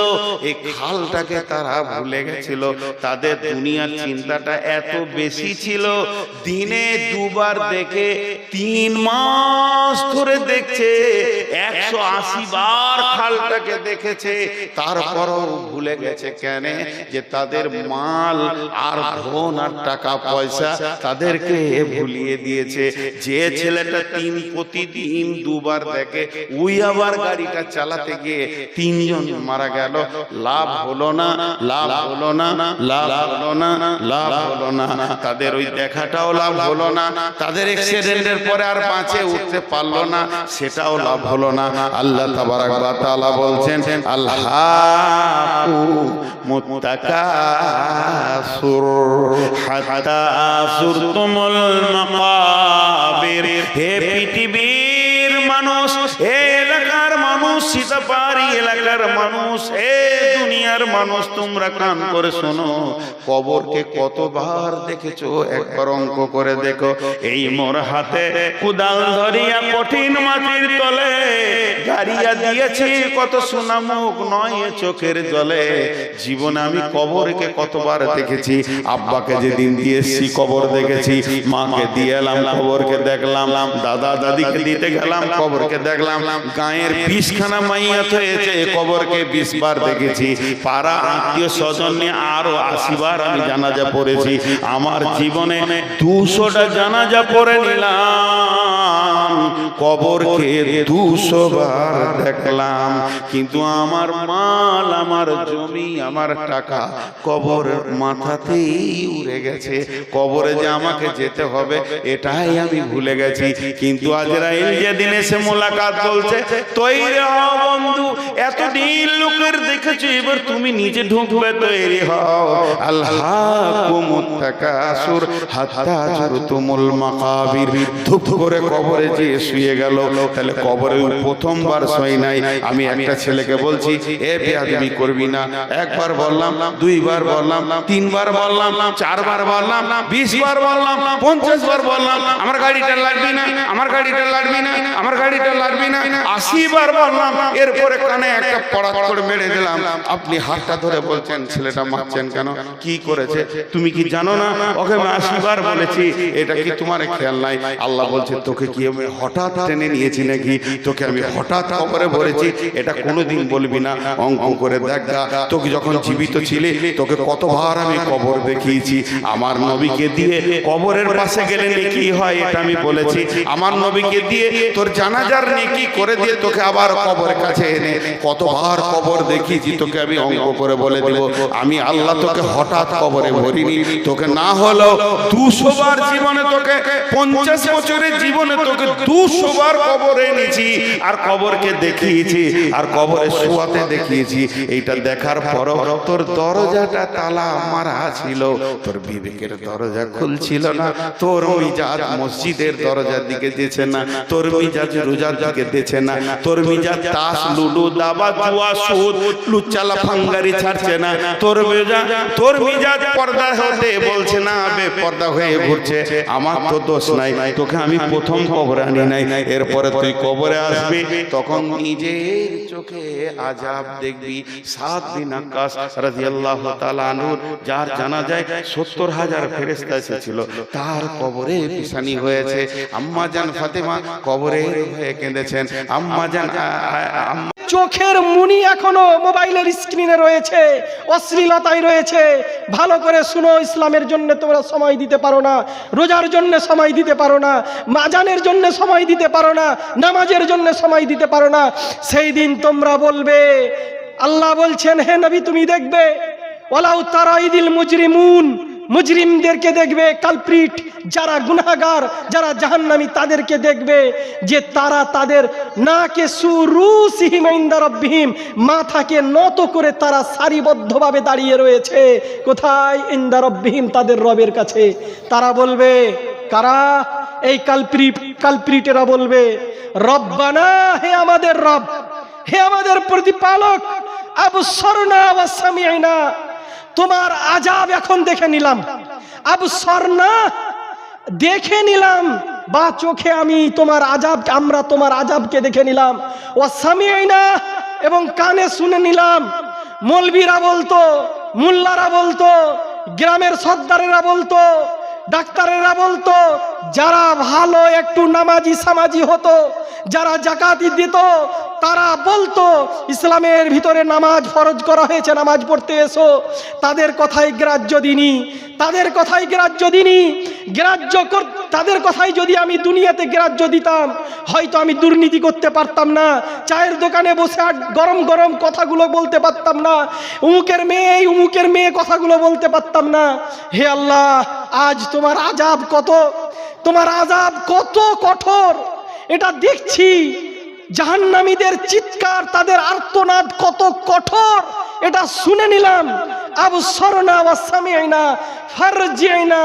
এই খালটাকে তারা ভুলে গেছিল। তাদের দুনিয়ার চিন্তাটা এত বেশি ছিল, দিনে 2 বার দেখে 3 মাস ধরে দেখছে, 180 বার খালটাকে দেখেছে, তারপরও ভুলে গেছে। কেন? যে তাদের মাল আর ধন আর টাকা পয়সা তাদেরকে ভুলিয়ে দিয়েছে। যে ছেলেটা প্রতিদিন 2 বার দেখে, ওই আবার গাড়িটা চালাতে গিয়ে 3 জন মারা গেল। লাভ হলো না, লাভ হলো না, লাভ হলো না, লাভ হলো না। তাদের ওই দেখাটাও লাভ হলো না, তাদের অ্যাক্সিডেন্টের পরে আর বাঁচে উঠতে পারলো না, সেটাও লাভ হলো না। আল্লাহ তাবারাক ওয়া তাআলা বলছেন আল্লাহু মুতাকাসুর হাত্তা সুরতুমুল মাকাবির। হে পৃথিবীর মানুষ, হে এলাকার মানুষ, সীতাপাড়ি এলাকার মানুষ, হে দুনিয়ার মানুষ, তোমরা কান করে শোনো। কবরকে কতবার দেখেছো একবার অঙ্ক করে দেখো। এই মোর হাতে কুদাল ধরিয়া কঠিন মাটির তলে গাড়িয়া দিয়েছি, কত সোনামুখ নয় চোখের জলে। জীবনে আমি কবরকে কতবার দেখেছি। আব্বাকে যেদিন দিয়েছি কবর দেখেছি, মাকে দিয়ে এলাম কবরকে দেখলাম, দাদা দাদিকে দিতে গেলাম কবরকে দেখলাম, গায়ের 20খানা মাইয়াত হয়েছে কবরকে 20 বার দেখেছি। পাড়া আত্মীয় স্বজন নিয়ে আরো 80 বার আমি জানাজা পড়েছি। আমার জীবনে 200টা জানাজা পড়ে নিলাম, কবরকে 200 বার দেখলাম। কিন্তু আমার মাল, আমার জমি, আমার টাকা কবরের মাথাতেই উড়ে গেছে। কবরে যে আমাকে যেতে হবে এটাই আমি ভুলে গেছি। কিন্তু আজরাইল যেদিন এসে মোলাকাত বলছে, তৈরি হও বন্ধু, এতদিন লোকের দেখেছি, এবার তুমি নিজে ঢুকবে, তৈরি হও। আল্লাহুমুত তাকাসুর হাত্তা জুরতুমুল মাকাবির। ধুপ করে কবরে যে শুয়ে গেল। তাহলে কবরে প্রথমবার শুই নাই। আমি একটা ছেলেকে বলছি, এ বেয়াদবি করবি না। 1 বার বললাম, 2 বার বললাম, 3 বার বললাম, 4 বার বললাম, 20 বার বললাম, 50 বার বললাম, আমার গাড়িটা লাগবে না, আমার গাড়িটা লাগবে না, আমার গাড়িটা লাগবে না, 80 বার বললাম। এরপরে কানে একটা পড়াত করে মেরে দিলাম। আপনি হাতটা ধরে বলছেন, ছেলেটা মারছেন কেন, কি করেছে? তুমি কি জানো না ওকে আমি 80 বার বলেছি? এটা কি তোমার খেয়াল নাই? আল্লাহ বলছে, তোকে কি আমি হঠাৎ টেনে নিয়েছি নাকি, তোকে আমি হঠাৎ কবরে ভরেছি, এটা কোনোদিন বলবি না। অঙ্ক করে দেখ গা, তোকে যখন জীবিত ছিলে তোকে কতবার আমি কবর দেখিয়েছি। আমার নবীকে দিয়ে কবরের পাশে গেলে নেকি হয় এটা আমি বলেছি। আমার নবীকে দিয়ে তোর জানাজার নেকি করে দিয়ে তোকে আবার কবরের কাছে এনে কতবার কবর দেখিয়েছি, তোকে আমি অঙ্ক করে বলে দেব। আমি আল্লাহ তোকে হঠাৎ কবরে ভরিনি, তোকে না হলেও 200 বার জীবনে, তোকে 50 বছরের জীবনে তোকে 200 বার কবরে এনেছি, আর কবরকে দেখিয়েছি, আর কবরে শোয়াতে দেখিয়েছি। এইটা দেখার পর তোর দরজাটা তালা মারা ছিল, তোর বিবেকের দরজা খুলছিল না, তোর মিজাজ মসজিদের দরজার দিকে দিয়েছে না, তোর মিজাজ রোজার দিকে দিয়েছে না, তোর মিজাজ তাস লুডু দাবা জুয়া সুদ লুচ্চালা ফাঙ্গারি ছাড়ছে না, তোর মিজাজ পর্দা হতে বলছে না, বেপর্দা হয়ে ঘুরছে। আমার তো দোষ নাই, তোকে আমি প্রথম কবরে আনি নাই। এরপরে তুই কবরে আসবি, তখন নিজের চোখে আযাব দেখবি। 7 বিন আক্কাস রাদিয়াল্লাহু তাআলা আনহু, যার জানা যায় 70,000 ফেরেশতা এসেছিল, তার কবরে পিছানি হয়েছে। আম্মা জান ফাতেমা কবরে হয়ে কেঁদেছেন। আম্মা জান চোখের মুনি এখনো মোবাইলের স্ক্রিনে রয়েছে, অশ্লীলতায় রয়েছে। ভালো করে শুনো, ইসলামের জন্য তোমরা সময় দিতে পারো না, রোজার জন্য সময় দিতে পারো না, মাজানের জন্য সময় দিতে পারো না, নামাজের জন্য সময় দিতে পারো না। সেই দিন তোমরা বলবে, আল্লাহ বলছেন, হে নবী তুমি দেখবে, ওয়ালাউ তারা ইদিল মুজরিমুন, মুজরিমদেরকে দেখবে, কালপ্রিট যারা গুনাহগার, যারা জাহান্নামী, তাদেরকে দেখবে যে তারা তাদের নাকে সুরুসিহিম ইনদা রাব্বিহিম, মাথাকে নত করে তারা সারিবদ্ধভাবে দাঁড়িয়ে রয়েছে। কোথায়? ইনদা রাব্বিহিম, তাদের রবের কাছে। তারা বলবে, কারা? এই কালপ্রিটেরা বলবে, রব্বানা, হে আমাদের রব, হে আমাদের প্রতিপালক, আবসরনা ওয়া সামি'না, তোমার আযাব এখন দেখে নিলাম। আবসরনা, দেখে নিলাম, বা চোখে আমি তোমার আযাব, আমরা তোমার আযাবকে দেখে নিলাম। ওয়া সামি'না, এবং কানে শুনে নিলাম। মৌলবীরা বলতো, মুল্লারা বলতো, গ্রামের সর্দারেরা বলতো, ডাক্তারেরা বলতো, যারা ভালো একটু নামাজি সামাজি হতো, যারা জাকাতি দিত, তারা বলতো ইসলামের ভিতরে নামাজ ফরজ করা হয়েছে, নামাজ পড়তে এসো। তাদের কথাই গ্রাহ্য দিনি, তাদের কথাই গ্রাহ্য দিনি। তাদের কথাই যদি আমি দুনিয়াতে গ্রাহ্য দিতাম, হয়তো আমি দুর্নীতি করতে পারতাম না, চায়ের দোকানে বসে গরম গরম কথাগুলো বলতে পারতাম না, উমুকের মেয়ে কথাগুলো বলতে পারতাম না। হে আল্লাহ, আজ তোমার আযাব কত, তোমার আযাব কত কঠোর এটা দেখছি। জাহান্নামীদের চিৎকার, তাদের আর্তনাদ কত কঠোর এটা শুনে নিলাম। আবসরনা ওয়া সামি'না ফারজি'না,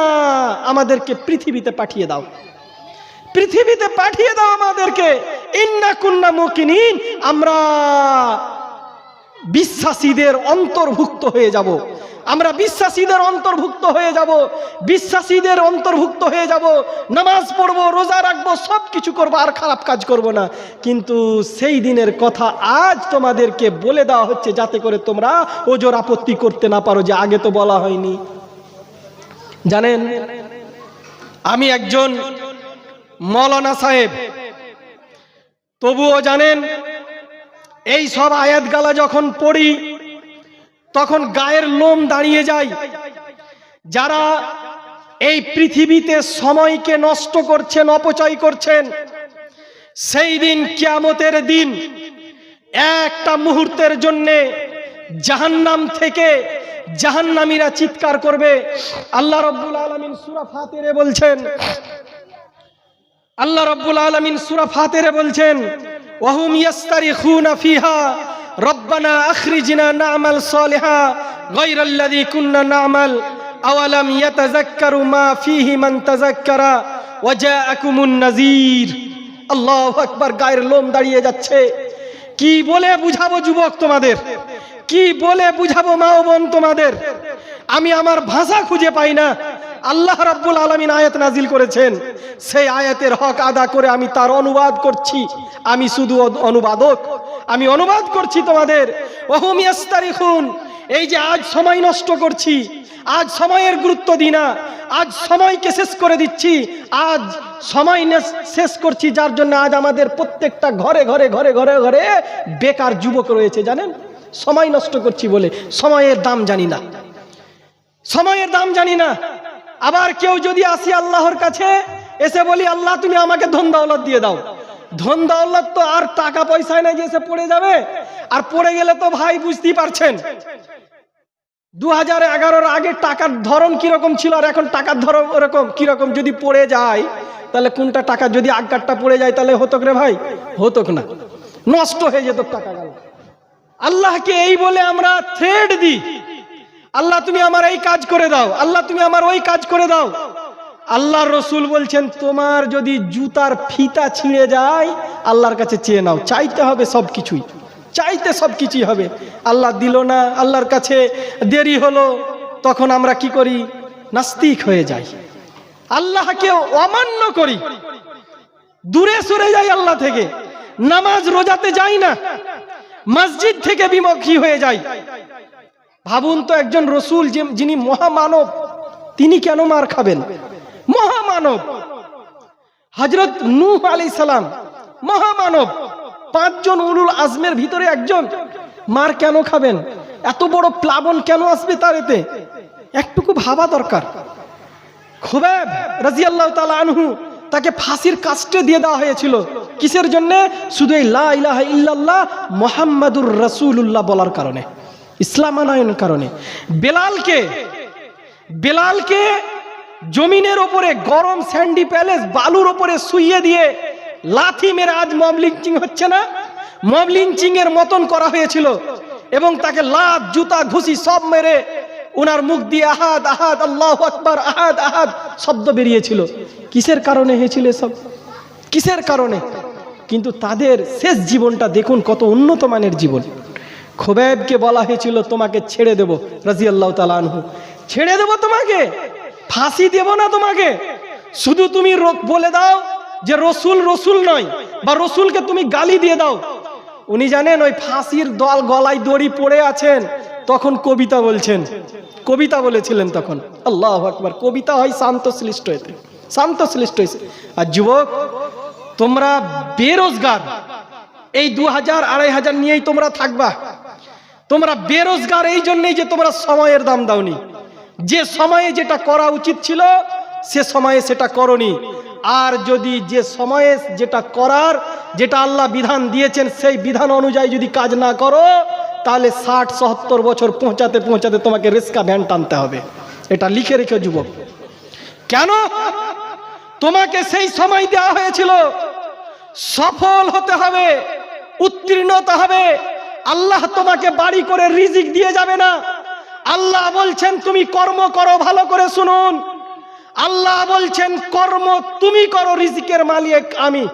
আমাদেরকে পৃথিবীতে পাঠিয়ে দাও, পৃথিবীতে পাঠিয়ে দাও আমাদেরকে। ইন্না কুন্না মুকিনিন, আমরা বিশ্বাসীদের অন্তর্ভুক্ত হয়ে যাব, আমরা বিশ্বাসীদের অন্তর্ভুক্ত হয়ে যাব, বিশ্বাসীদের অন্তর্ভুক্ত হয়ে যাব। নামাজ পড়বো, রোজা রাখবো, সব কিছু করবো, আর খারাপ কাজ করব না। কিন্তু সেই দিনের কথা আজ তোমাদেরকে বলে দেওয়া হচ্ছে, যাতে করে তোমরা ওজোর আপত্তি করতে না পারো যে আগে তো বলা হয়নি। জানেন, আমি একজন মৌলানা সাহেব, তবুও জানেন এই সব আয়াত গালা যখন পড়ি তখন গায়ের লোম দাঁড়িয়ে যায়। যারা এই পৃথিবীতে সময়কে নষ্ট করছেন, অপচয় করছেন, সেই দিন কিয়ামতের দিন একটা মুহূর্তের জন্যে জাহান্নাম থেকে জাহান্নামীরা চিৎকার করবে। আল্লাহ রাব্বুল আলামিন সূরা ফাতিরে বলছেন, আল্লাহ রাব্বুল আলামিন সূরা ফাতিরে বলছেন, ওয়াহুম ইয়াস্তারিখুনা ফিহা রব্বানা আখরিজনা না'মাল সালিহা গায়রাল্লাযী কুন্না না'মাল আওয়ালাম ইয়াতাযাক্কারু মা ফীহি মান তাযাক্কারা ওয়া জাআকুমুন নাযীর। আল্লাহু আকবার, গায়ের লোম দাঁড়িয়ে যাচ্ছে। কি বলে বুঝাবো যুবক তোমাদের, কি বলে বুঝাবো মা ও বোন তোমাদের? আমি আমার ভাষা খুঁজে পাই না। আল্লাহ রাব্বুল আলামিন আয়াত নাজিল করেছেন, সেই আয়াতের হক আদা করে আমি তার অনুবাদ করছি। আমি শুধু অনুবাদক, আমি অনুবাদ করছি তোমাদের। ওহুম ইয়াস্তারিখুন, এই যে আজ সময় নষ্ট করছি, আজ সময়ের গুরুত্ব দিই না, আজ সময়কে শেষ করে দিচ্ছি, আজ সময় শেষ করছি, যার জন্য আজ আমাদের প্রত্যেকটা ঘরে ঘরে ঘরে ঘরে ঘরে বেকার যুবক রয়েছে। জানেন, সময় নষ্ট করছি বলে সময়ের দাম জানি না, সময়ের দাম জানি না। আবার কেউ যদি আসি আল্লাহর কাছে, এসে বলি আল্লাহ তুমি আমাকে ধন দৌলত দিয়ে দাও, ধন দৌলত তো আর টাকা পয়সায় না যে এসে পড়ে যাবে, আর পড়ে গেলে তো ভাই বুঝতেই পারছেন 2011-র আগে টাকার ধরন কিরকম ছিল আর এখন টাকার ধরন ওরকম কিরকম। যদি পড়ে যায় তাহলে কোনটা টাকা, যদি আগকারটা পড়ে যায় তাহলে হতক রে ভাই, হতক না, নষ্ট হয়ে যেত টাকা গেল। আল্লাহকে এই বলে আমরা থ্রেড দিই, আল্লাহ তুমি আমার এই কাজ করে দাও, আল্লাহ তুমি আমার ওই কাজ করে দাও। আল্লাহর রসুল বলছেন তোমার যদি জুতার ফিতা ছিঁড়ে যায় আল্লাহর কাছে চেয়ে নাও, চাইতে হবে সবকিছুই, চাইতে সবকিছুই হবে। আল্লাহ দিল না, আল্লাহর কাছে দেরি হলো, তখন আমরা কি করি? নাস্তিক হয়ে যাই, আল্লাহকে অমান্য করি, দূরে সরে যাই আল্লাহ থেকে, নামাজ রোজাতে যাই না, মসজিদ থেকে বিমুখী হয়ে যাই। ভাবুন তো, একজন রসুল যিনি মহামানব, তিনি কেন মার খাবেন? মহামানব হযরত নূহ আলাইহিস সালাম মহামানব, 5 জন উলুল আজমের ভিতরে একজন, মার কেন খাবেন? এত বড় প্লাবন কেন আসবে তার এতে? একটুকু ভাবা দরকার। খুবাইব রাদিয়াল্লাহু তাআলা আনহু, তাকে ফাঁসির কাস্টে দিয়ে দেওয়া হয়েছিল, কিসের জন্য? শুধু এই লা ইলাহা ইল্লাল্লাহ মুহাম্মাদুর রাসূলুল্লাহ বলার কারণে, ইসলাম আনয়নের কারণে। বেলালকে জমিনের ওপরে গরম স্যান্ডি প্যালেস বালুর ওপরে শুইয়ে দিয়ে লাথি মেরে, আজ মব লিঞ্চিং হচ্ছে না, মব লিঞ্চিং এর মতন করা হয়েছিল, এবং তাকে লাত জুতা ঘুষি সব মেরে ওনার মুখ দিয়ে আহাদ আহাদ আল্লাহু আকবার আহাদ আহাদ শব্দ বেরিয়েছিল। কিসের কারণে হয়েছিল সব? কিসের কারণে? কিন্তু তাদের শেষ জীবনটা দেখুন, কত উন্নত মানের জীবন। খুবাইবকে বলা হয়েছিল তোমাকে ছেড়ে দেব, রাদিয়াল্লাহু তাআলা আনহু, ছেড়ে দেব তোমাকে, ফাঁসি দেব না তোমাকে, শুধু তুমি বলে দাও যে রসুল রসুল নয়, বা রসুলকে তুমি গালি দিয়ে দাও। উনি জানেন ওই ফাঁসির দল গলায় দড়ি পড়ে আছেন, তখন কবিতা বলছেন, কবিতা বলেছিলেন তখন। আল্লাহু আকবার। কবিতা হয় শান্তশিষ্ট হইতে, শান্তশিষ্ট হয়েছে। আর যুবক তোমরা বেরোজগার, এই 2000-2500 নিয়েই তোমরা থাকবা, তোমরা বেরোজগার এই জন্যই যে তোমরা সময়ের দাম দাওনি, যে সময়ে যেটা করা উচিত ছিল সে সময়ে সেটা করনি। আর যদি যে সময়ে যেটা করার, যেটা আল্লাহ বিধান দিয়েছেন সেই বিধান অনুযায়ী যদি কাজ না করো, তাহলে 60-70 বছর পৌঁছাতে পৌঁছাতে তোমাকে রিস্কা ভ্যান টানতে হবে। এটা লিখে রেখে যুবক। কেন? তোমাকে সেই সময় দেওয়া হয়েছিল, সফল হতে হবে, উত্তীর্ণ হতে হবে। আল্লাহ তোমাকে বাড়ি করে রিজিক দিয়ে যাবে না। আল্লাহ বলছেন তুমি কর্ম করো, ভালো করে শুনুন, আল্লাহ বলছেন কর্ম তুমি করো, রিজিকের মালিক আমি।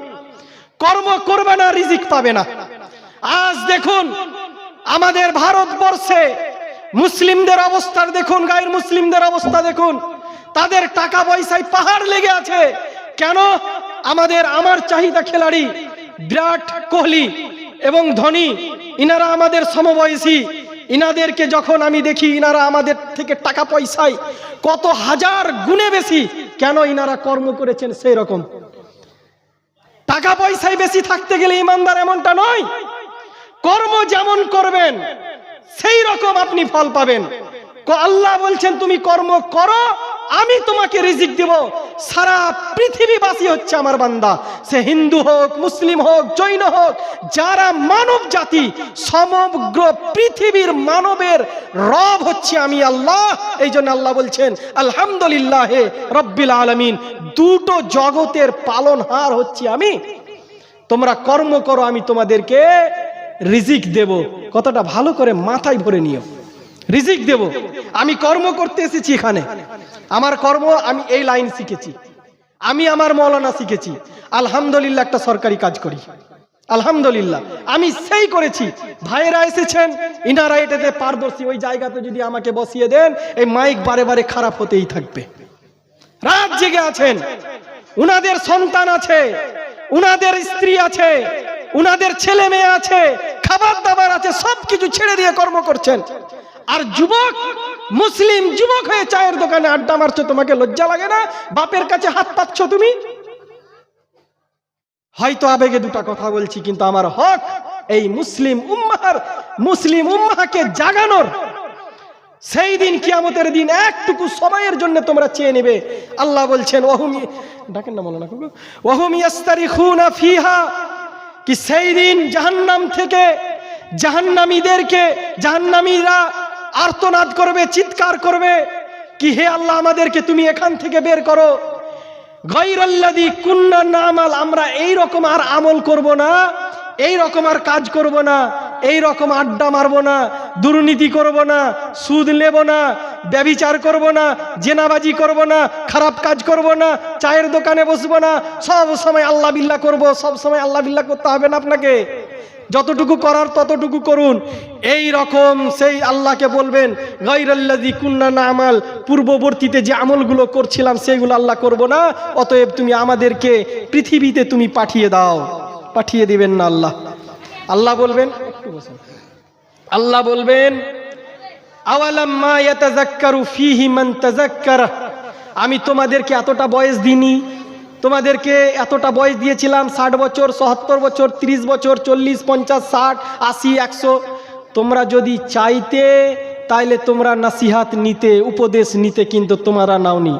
কর্ম করবে না, রিজিক পাবে না। আজ দেখুন আমাদের ভারতবর্ষে মুসলিমদের অবস্থা দেখুন, গায়ের মুসলিমদের অবস্থা দেখুন, তাদের টাকা পয়সায় পাহাড় লেগে আছে। কেন? আমার চাহিদা খেলাড়ি বিরাট কোহলি এবং ধোনি, ইনারা আমাদের সমবয়সী, ইনাদেরকে যখন আমি দেখি ইনারা আমাদের থেকে টাকা পয়সায় কত হাজার গুণে বেশি। কেন? ইনারা কর্ম করেছেন সেই রকম। টাকা পয়সায় বেশি থাকতে গেলে ইমানদার এমনটা নয়, কর্ম যেমন করবেন সেই রকম আপনি ফল পাবেন। আল্লাহ বলছেন তুমি কর্ম করো, আমি তোমাকে রিজিক দেব। সারা পৃথিবীবাসী হচ্ছে আমার বান্দা, সে হিন্দু হোক, মুসলিম হোক, জৈন হোক, যারা মানব জাতি, সমগ্র পৃথিবীর মানবের রব হচ্ছে আমি আল্লাহ। এই জন্য আল্লাহ বলছেন আলহামদুলিল্লাহ রব্বিল আলামিন, দুটো জগতের পালনহার হচ্ছে আমি। তোমরা কর্ম করো, আমি তোমাদেরকে রিজিক দেব। কথাটা ভালো করে মাথায় ভরে নিও, রিজিক দেব। আমি কর্ম করতে এসেছি এখানে, আমার কর্ম আমি এই লাইন শিখেছি, আমি আমার মৌলানা শিখেছি। আলহামদুলিল্লাহ একটা সরকারি কাজ করি, আলহামদুলিল্লাহ আমি সেই করেছি। ভাইয়েরা এসেছেন, ইনারা এটাতে পারদর্শী। ওই জায়গাতে যদি আমাকে বসিয়ে দেন, এই মাইক বারে বারে খারাপ হতেই থাকবে। রাত জেগে আছেন, উনাদের সন্তান আছে, উনাদের স্ত্রী আছে, উনাদের ছেলে মেয়ে আছে, খাবার দাবার আছে, সবকিছু ছেড়ে দিয়ে কর্ম করছেন। আর যুবক, মুসলিম যুবক হয়ে চায়ের দোকানে আড্ডা মারছো, তোমাকে লজ্জা লাগে না? বাপের কাছে হাত পাচ্ছ তুমি। হয়তো আবেগে দুটা কথা বলছি, কিন্তু আমার হক এই মুসলিম উম্মাহকে জাগানোর। সেই দিন, কিয়ামতের দিন, একটুকু সময়ের জন্য তোমরা চেয়ে নেবে। আল্লাহ বলছেন ডাকেন না মাওলানা, ওয়াহুম ইয়াস্তারিখুনা ফিহা, কি সেই দিন জাহান্নাম থেকে জাহান্নামীরা আর্তনাদ করবে, চিৎকার করবে, কি হে আল্লাহ, আমাদেরকে তুমি এখান থেকে বের করো। গায়রাল্লাযী কুন্না না'মাল, আমরা এই রকম আর আমল করব না, এই রকম আর কাজ করব না, এই রকম আড্ডা মারব না, দুর্নীতি করব না, সুদ নেব না, ব্যভিচার করব না, জেনাবাজি করব না, খারাপ কাজ করব না, চায়ের দোকানে বসবো না, সব সময় আল্লাহ বিল্লাহ করব। সব সময় আল্লাহ বিল্লাহ করতে হবে না আপনাকে, যতটুকু করার ততটুকু করুন। এই রকম সেই আল্লাহকে বলবেন গায়রাল্লাযী কুন্না না'মাল, পূর্ববর্তীতে যে আমলগুলো করছিলাম সেগুলো আল্লাহ করব না, অতএব তুমি আমাদেরকে পৃথিবীতে তুমি পাঠিয়ে দাও। পাঠিয়ে দিবেন না আল্লাহ। আল্লাহ বলবেন, আল্লাহ বলবেন আওয়ালাম্মা ইয়াতাযাক্কারু ফীহি মান তাযাক্কারা, আমি তোমাদেরকে এতটা বয়স দিইনি, তোমাদেরকে এতটা বয়স দিয়েছিলাম, 60 বছর, 77 বছর, 30 বছর, 40, 50, 60, 80, 100। তোমরা যদি চাইতে তাইলে তোমরা নাসিহাত নিতে, উপদেশ নিতে, কিন্তু তোমরা নাওনি।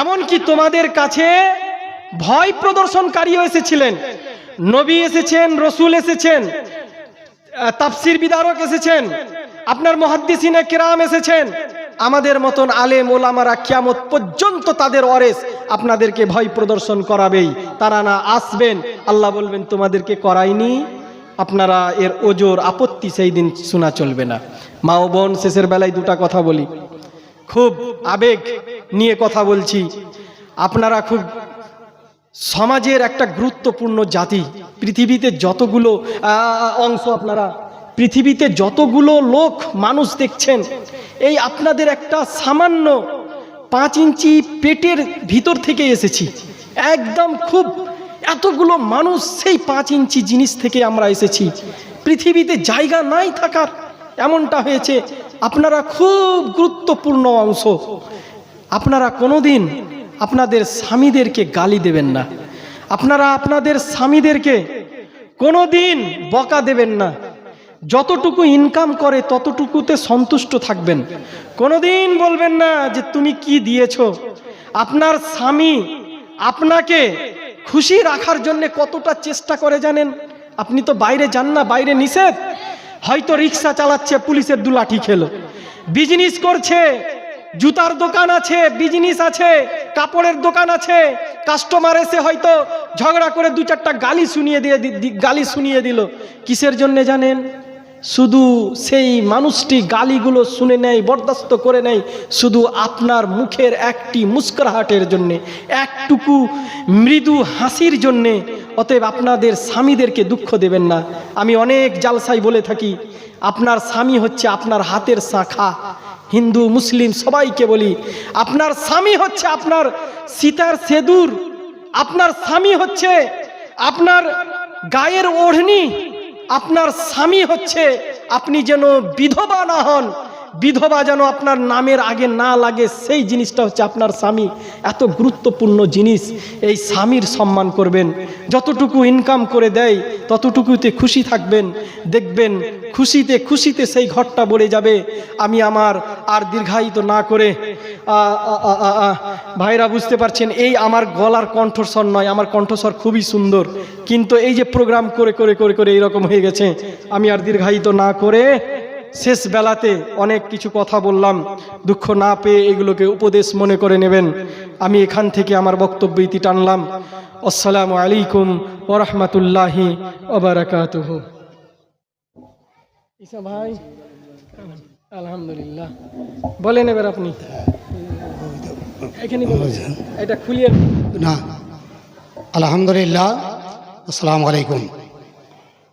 এমনকি তোমাদের কাছে ভয় প্রদর্শনকারীও এসেছিলেন, নবী এসেছেন, রসুল এসেছেন, তাফসির বিদারক এসেছেন, আপনার মুহাদ্দিসিনে কিরাম এসেছেন। আমাদের মতন আলেম ওলামারা কিয়ামত পর্যন্ত তাদের ওয়ারেস আপনাদেরকে ভয় প্রদর্শন করাবেই, তারা না আসবেন। আল্লাহ বলবেন তোমাদেরকে করাইনি, আপনারা এর ওজোর আপত্তি সেই দিন শোনা চলবে না। মা ও বোন, শেষের বেলায় দুটা কথা বলি, খুব আবেগ নিয়ে কথা বলছি। আপনারা খুব সমাজের একটা গুরুত্বপূর্ণ জাতি। পৃথিবীতে যতগুলো অংশ, আপনারা পৃথিবীতে যতগুলো লোক মানুষ দেখছেন, এই আপনাদের একটা সামান্য 5 ইঞ্চি পেটের ভিতর থেকে এসেছি, একদম খুব এতগুলো মানুষ, সেই 5 ইঞ্চি জিনিস থেকে আমরা এসেছি। পৃথিবীতে জায়গা নাই থাকার, এমনটা হয়েছে। আপনারা খুব গুরুত্বপূর্ণ অংশ। আপনারা কোনোদিন আপনাদের স্বামীদেরকে গালি দেবেন না, আপনারা আপনাদের স্বামীদেরকে কোনোদিন বকা দেবেন না। যতটুকু ইনকাম করে ততটুকুতে সন্তুষ্ট থাকবেন। কোনোদিন বলবেন না যে তুমি কি দিয়েছো। আপনার স্বামী আপনাকে খুশি রাখার জন্য কতটা চেষ্টা করে জানেন? আপনি তো বাইরে যান না, বাইরে নিষেধ। হয়তো রিক্সা চালাচ্ছে, পুলিশের 2 লাঠি খেলো। বিজনেস করছে, জুতার দোকান আছে, বিজনেস আছে, কাপড়ের দোকান আছে, কাস্টমার এসে হয়তো ঝগড়া করে 2-4টা গালি শুনিয়ে দিল। কিসের জন্য জানেন? শুধু সেই মানুষটি গালিগুলো শুনে নেয়, বরদাস্ত করে নেয়, শুধু আপনার মুখের একটি মুস্কুরাহাটের জন্যে, একটুকু মৃদু হাসির জন্যে। অতএব আপনাদের স্বামীদেরকে দুঃখ দেবেন না। আমি অনেক জালসায় বলে থাকি, আপনার স্বামী হচ্ছে আপনার হাতের শাখা। হিন্দু মুসলিম সবাইকে বলি, আপনার স্বামী হচ্ছে আপনার সীতার সেদুর, আপনার স্বামী হচ্ছে আপনার গায়ের ওড়নি, আপনার স্বামী হচ্ছে, আপনি যেন বিধবা না হন, বিধবা যেন আপনার নামের আগে না লাগে, সেই জিনিসটা হচ্ছে আপনার স্বামী। এত গুরুত্বপূর্ণ জিনিস। এই স্বামীর সম্মান করবেন। যতটুকু ইনকাম করে দেয় ততটুকুতে খুশি থাকবেন। দেখবেন খুশিতে খুশিতে সেই ঘরটা ভরে যাবে। আমি আমার আর দীর্ঘায়িত না করে, ভাইরা বুঝতে পারছেন, এই আমার গলার কণ্ঠস্বর নয়, আমার কণ্ঠস্বর খুবই সুন্দর, কিন্তু এই যে প্রোগ্রাম করে করে করে করে এইরকম হয়ে গেছে। আমি আর দীর্ঘায়িত না করে শেষ বেলাতে অনেক কিছু কথা বললাম, দুঃখ না পেয়ে এগুলোকে উপদেশ মনে করে নেবেন। আমি এখান থেকে আমার বক্তব্য ইতি টানলাম। আসসালামু আলাইকুম ওয়া রাহমাতুল্লাহি ওয়া বারাকাতুহু। ঈসা ভাই, আলহামদুলিল্লাহ, বলেন এবার আপনি। এখানে এটা খুলিয়ে না। আলহামদুলিল্লাহ, আসসালামু আলাইকুম।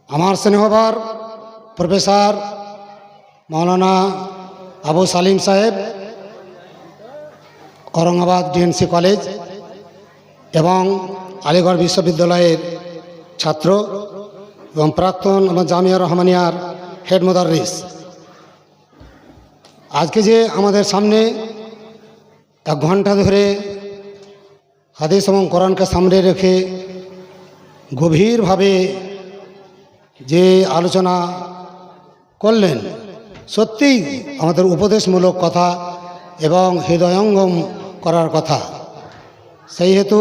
আমার স্নেহবার প্রফেসর মৌলানা আবু সালিম সাহেব, औरंगाबाद ডিএনসি কলেজ এবং আলিগড় বিশ্ববিদ্যালয়ের ছাত্র এবং প্রাক্তন জামিয়া রহমানিয়ার হেড মুদাররিস, আজকে যে আমাদের সামনে 1 ঘন্টা ধরে হাদিস এবং কোরআনকে সামনে রেখে গভীরভাবে যে আলোচনা করলেন, সত্যিই আমাদের উপদেশমূলক কথা এবং হৃদয়ঙ্গম করার কথা। সেই হেতু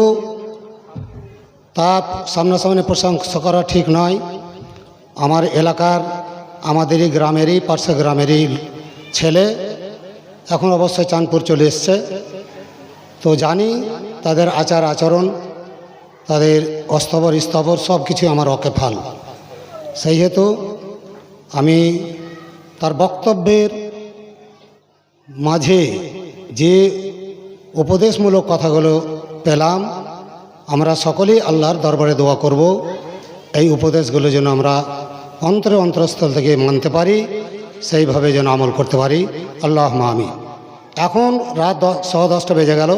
তার সামনাসামনি প্রশংসা করা ঠিক নয়। আমার এলাকার, আমাদেরই গ্রামেরই, পার্শ্ব গ্রামেরই ছেলে, এখন অবশ্যই চাঁদপুর চলে এসছে। তো জানি তাদের আচার আচরণ, তাদের অস্তবর স্তবর সব কিছু আমার অকেফাল। সেই হেতু আমি তার বক্তব্যের মাঝে যে উপদেশমূলক কথাগুলো পেলাম, আমরা সকলেই আল্লাহর দরবারে দোয়া করব এই উপদেশগুলো যেন আমরা অন্তরস্থল থেকে মানতে পারি, সেইভাবে যেন আমল করতে পারি। আল্লাহুম্মা আমিন। এখন রাত 10:15 বেজে গেল।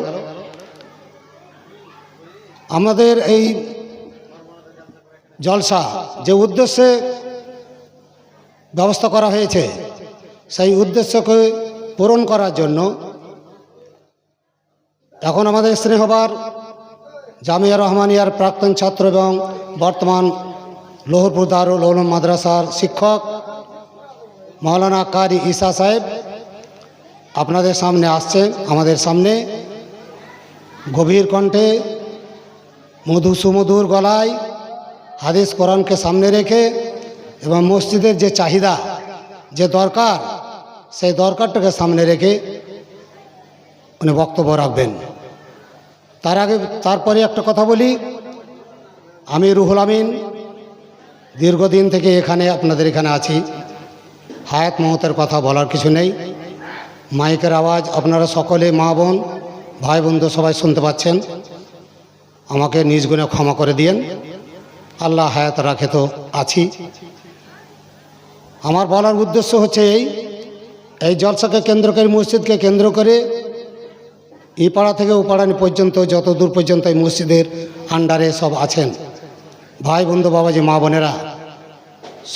আমাদের এই জলসা যে উদ্দেশ্যে ব্যবস্থা করা হয়েছে, সেই উদ্দেশ্যকে পূরণ করার জন্য এখন আমাদের স্নেহবার জামিয়া রহমানিয়ার প্রাক্তন ছাত্র এবং বর্তমান লোহরপুর দারুল উলুম মাদ্রাসার শিক্ষক মাওলানা কারি ঈসা সাহেব আপনাদের সামনে আসছেন। আমাদের সামনে গভীর কণ্ঠে সুমধুর গলায় হাদিস কোরআনকে সামনে রেখে এবং মসজিদের যে চাহিদা, যে দরকার, সেই দরকারটাকে সামনে রেখে উনি বক্তব্য রাখবেন। তারপরে একটা কথা বলি, আমি রুহুল আমিন দীর্ঘদিন থেকে আপনাদের এখানে আছি। হায়াত মহতের কথা বলার কিছু নেই। মাইকের আওয়াজ আপনারা সকলে, মা বোন ভাই বন্ধু সবাই শুনতে পাচ্ছেন। আমাকে নিজ গুণে ক্ষমা করে দিয়েন। আল্লাহ হায়াত রাখে তো আছি। আমার বলার উদ্দেশ্য হচ্ছে এই জলসাকে কেন্দ্র করে, মসজিদকে কেন্দ্র করে এই পাড়া থেকে ও পাড়া পর্যন্ত, যত দূর পর্যন্ত এই মসজিদের আন্ডারে সব আছেন ভাই বন্ধু বাবাজি মা বোনেরা,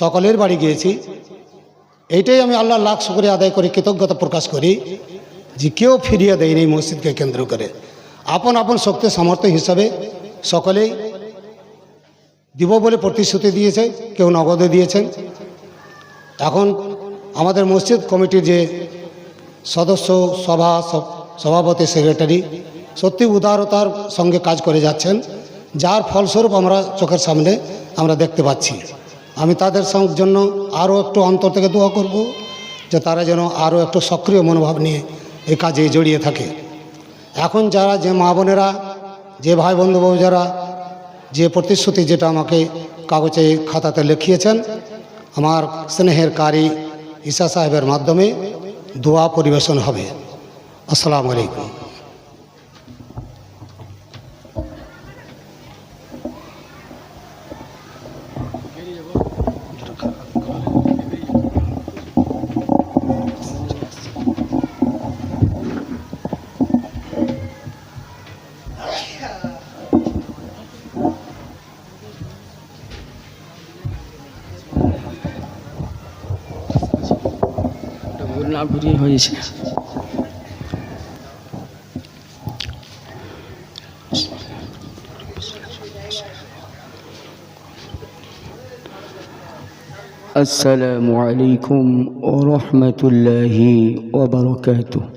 সকলের বাড়ি গিয়েছি। এইটাই আমি আল্লাহ লাখ শুকরিয়া আদায় করি, কৃতজ্ঞতা প্রকাশ করি যে কেউ ফিরিয়ে দেয়নি এই মসজিদকে কেন্দ্র করে। আপন আপন শক্তি সামর্থ্য হিসাবে সকলেই দিব বলে প্রতিশ্রুতি দিয়েছে, কেউ নগদে দিয়েছেন। এখন আমাদের মসজিদ কমিটির যে সদস্য, সভাপতি, সেক্রেটারি সত্যি উদারতার সঙ্গে কাজ করে যাচ্ছেন, যার ফলস্বরূপ আমরা চোখের সামনে আমরা দেখতে পাচ্ছি। আমি তাদের জন্য আরও একটু অন্তর থেকে দোয়া করব যে তারা যেন আরও একটু সক্রিয় মনোভাব নিয়ে এই কাজে জড়িয়ে থাকে। এখন যারা, যে মা বোনেরা, যে ভাই বন্ধু যারা যে প্রতিশ্রুতি যেটা আমাকে কাগজে খাতাতে লিখিয়েছেন, আমার স্নেহের কারি ঈসা সাহেবের মাধ্যমে দোয়া পরিবেশন হবে। আসসালামু আলাইকুম। হয়েছে আসসালামু আলাইকুম ওয়া রাহমাতুল্লাহি ওয়া বারাকাতুহু।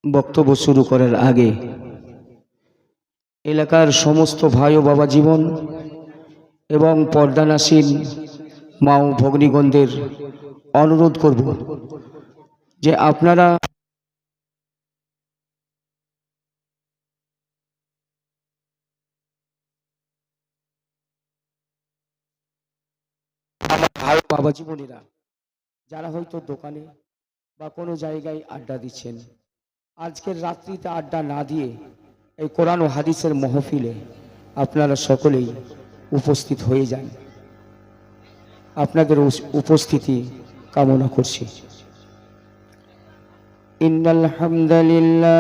বক্তব্য শুরু করার আগে এলাকার সমস্ত ভাই ও বাবা জীবন এবং পর্দানাসীন মা ও ভগ্নীগণদের অনুরোধ করব যে আপনারা আমার ভাই বাবা জীবনেরা যারা হয়তো দোকানে বা কোনো জায়গায় আড্ডা দিচ্ছেন, আজকের রাত্রিতে আড্ডা না দিয়ে এই কোরআন ও হাদিসের মাহফিলে আপনারা সকলেই উপস্থিত হয়ে যান। আপনাদের উপস্থিতি কামনা করছি। ইন্নাল হামদালিল্লাহ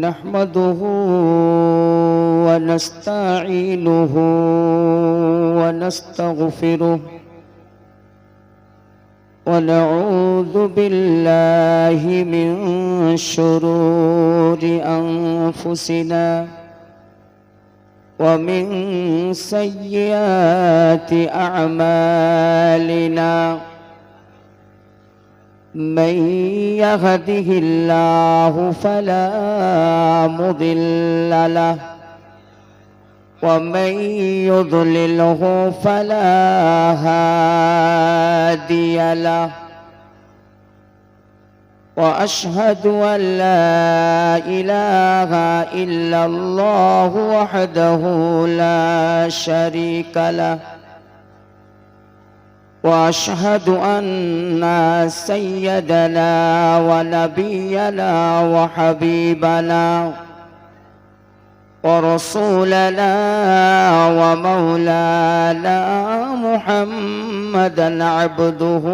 نحمده ونستعينه ونستغفره ونعوذ بالله من شرور أنفسنا ومن سيئات أعمالنا من يهده الله فلا مضل له ومن يضلله فلا هادي له وأشهد أن لا إله إلا الله وحده لا شريك له وأشهد أن سيدنا ونبينا وحبيبنا ورسولنا ومولانا محمدا عبده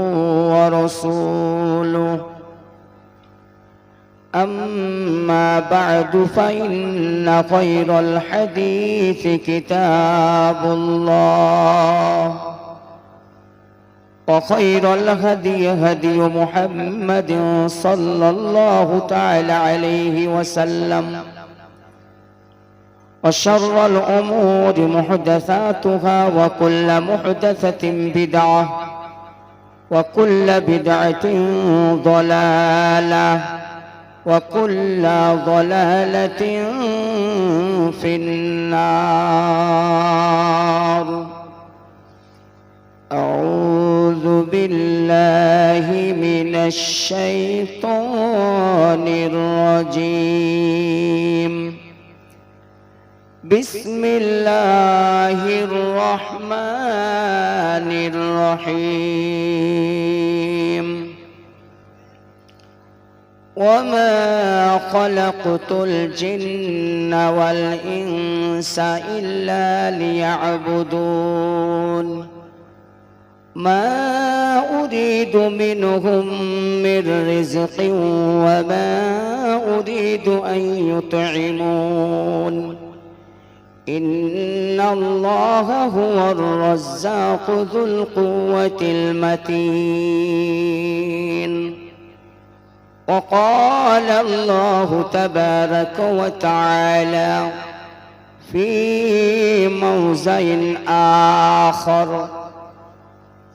ورسوله أما بعد فإن خير الحديث كتاب الله وخير الهدي هدي محمد صلى الله تعالى عليه وسلم وشر الأمور محدثاتها وكل محدثة بدعة وكل بدعة ضلالة وكل ضلالة في النار. أعوذ بالله من الشيطان الرجيم. بسم الله الرحمن الرحيم. وما خلقت الجن والإنس إلا ليعبدون ما أريد منهم من رزق وما أريد أن يطعمون إن الله هو الرزاق ذو القوة المتين. وقال الله تبارك وتعالى في موضع آخر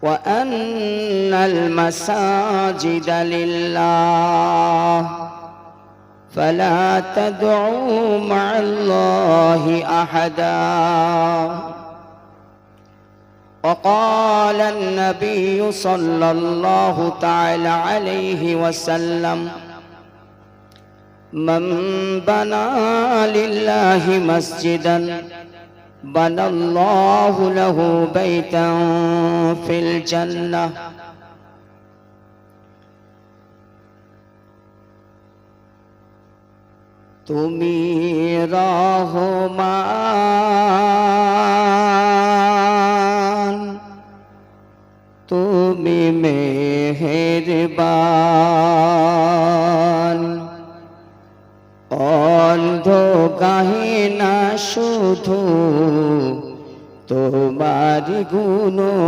وأن المساجد لله فلا تدعوا مع الله أحدا. وقال النبي صلى الله تعالى عليه وسلم من بنى لله مسجدا بنى الله له بيتا في الجنة. তুমি রহমান তুমি মেহেরবান অন্ধ গাহে না শুধু তোমার গুণগান।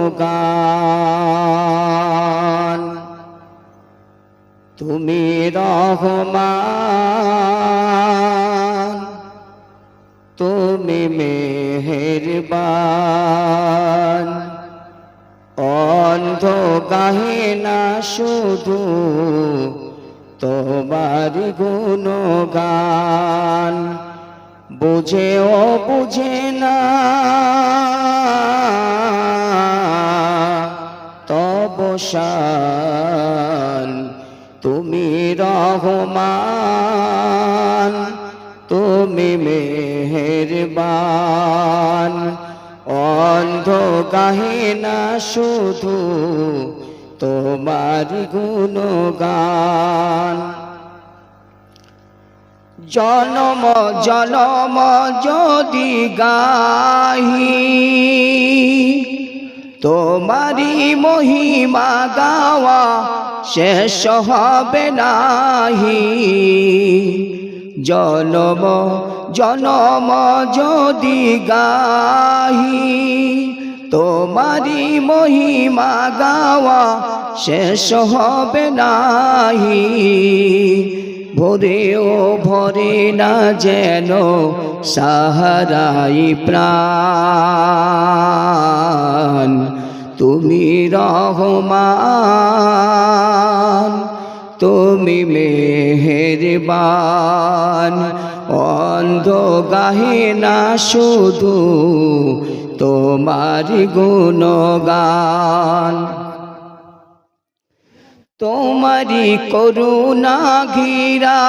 তুমি রহমান তুমি মেহেরবান অন্ধ গাহে না শুধু তোমার গুণগান। বুঝেও বুঝে না তব শান তুমি রহমান তুমি মেহেরবান অন্ধ গাহে না শুধু তোমার গুণগান। জনম জনম যদি গাহি তোমারি মহিমা গাওয়া শেষ হবে নাহি। জনম জনম যদি গাহি তোমারি মহিমা গাওয়া শেষ হবে নাহি ভোরেও ভরে না যেন সাহারাই প্রাণ তুমি রহমান তুমি মেহেরবান অন্ধ গাহে না শুধু তোমার গুণগান তোমারি করুণা ঘিরা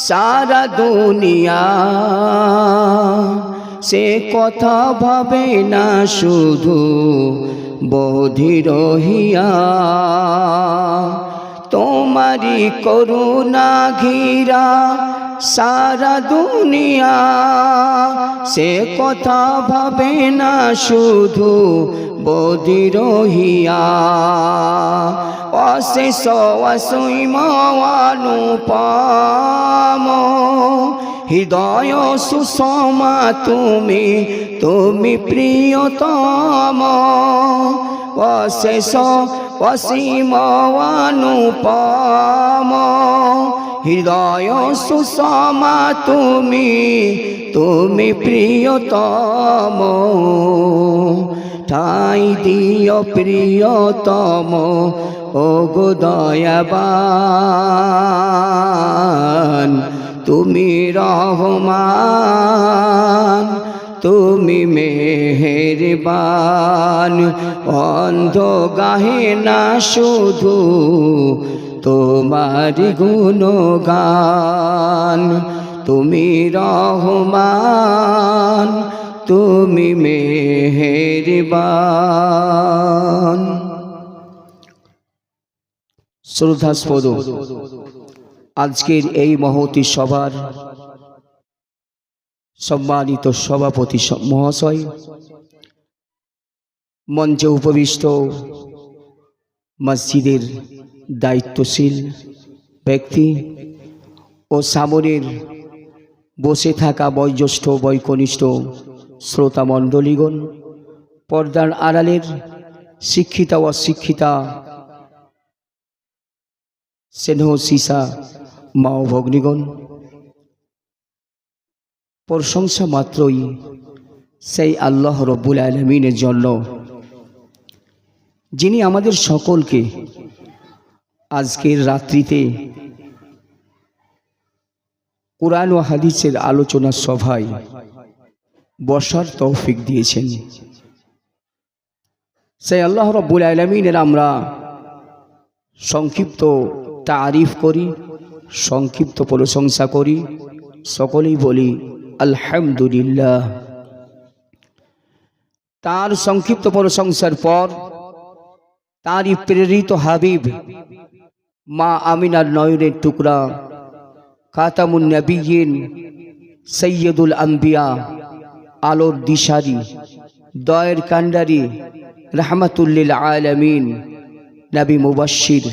সারা দুনিয়া সে কথা ভাবে না শুধু বধির হিয়া তোমারি করুণা ঘিরা সারা দুনিয়া সে কথা ভাবে না শুধু বধির হিয়া অশেষ অসীম অনুপম হৃদয় সুষমা তুমি তুমি প্রিয়তম অশেষ অসীম অনুপম হৃদয় সুষমা তুমি তুমি প্রিয়তম ঠাই দিও প্রিয়তম ও গো দয়াবান তুমি রহমান তুমি মেহেরবান অন্ধ গাহে না শুধু তোমার গুণগান তুমি রহমান তুমি মেহেরবান। শ্রদ্ধাস্পদ আজকের এই মহতী সভার সম্মানিত সভাপতি মহাশয়, মঞ্চে উপবিষ্ট মসজিদের দায়িত্বশীল ব্যক্তি ও সামনের বসে থাকা বয়োজ্যেষ্ঠ বয়কনিষ্ঠ শ্রোতা মণ্ডলীগণ, পর্দার আড়ালের শিক্ষিতা ও অশিক্ষিতা স্নেহ সিসা মা ও ভগ্নীগণ, প্রশংসা মাত্রই সেই আল্লাহ রব্বুল আলামিনের জন্য যিনি আমাদের সকলকে আজকের রাত্রিতে কুরআন ও হাদিসের আলোচনা সভায় বসার তৌফিক দিয়েছেন। সেই আল্লাহ রব্বুল আলামিনের আমরা সংক্ষিপ্ত তারিফ করি, সংক্ষিপ্ত প্রশংসা করি, সকলেই বলি আলহামদুলিল্লাহ। তার সংক্ষিপ্ত প্রশংসার পর তারই প্রেরিত হাবিব মা আমিনার নয়নের টুকরা খাতামুন নবিয়্যিন সৈয়দুল আম্বিয়া আলোর দিশারি দয়ের কান্ডারি রাহমাতুল লিল আলামিন নবী মুবাশশির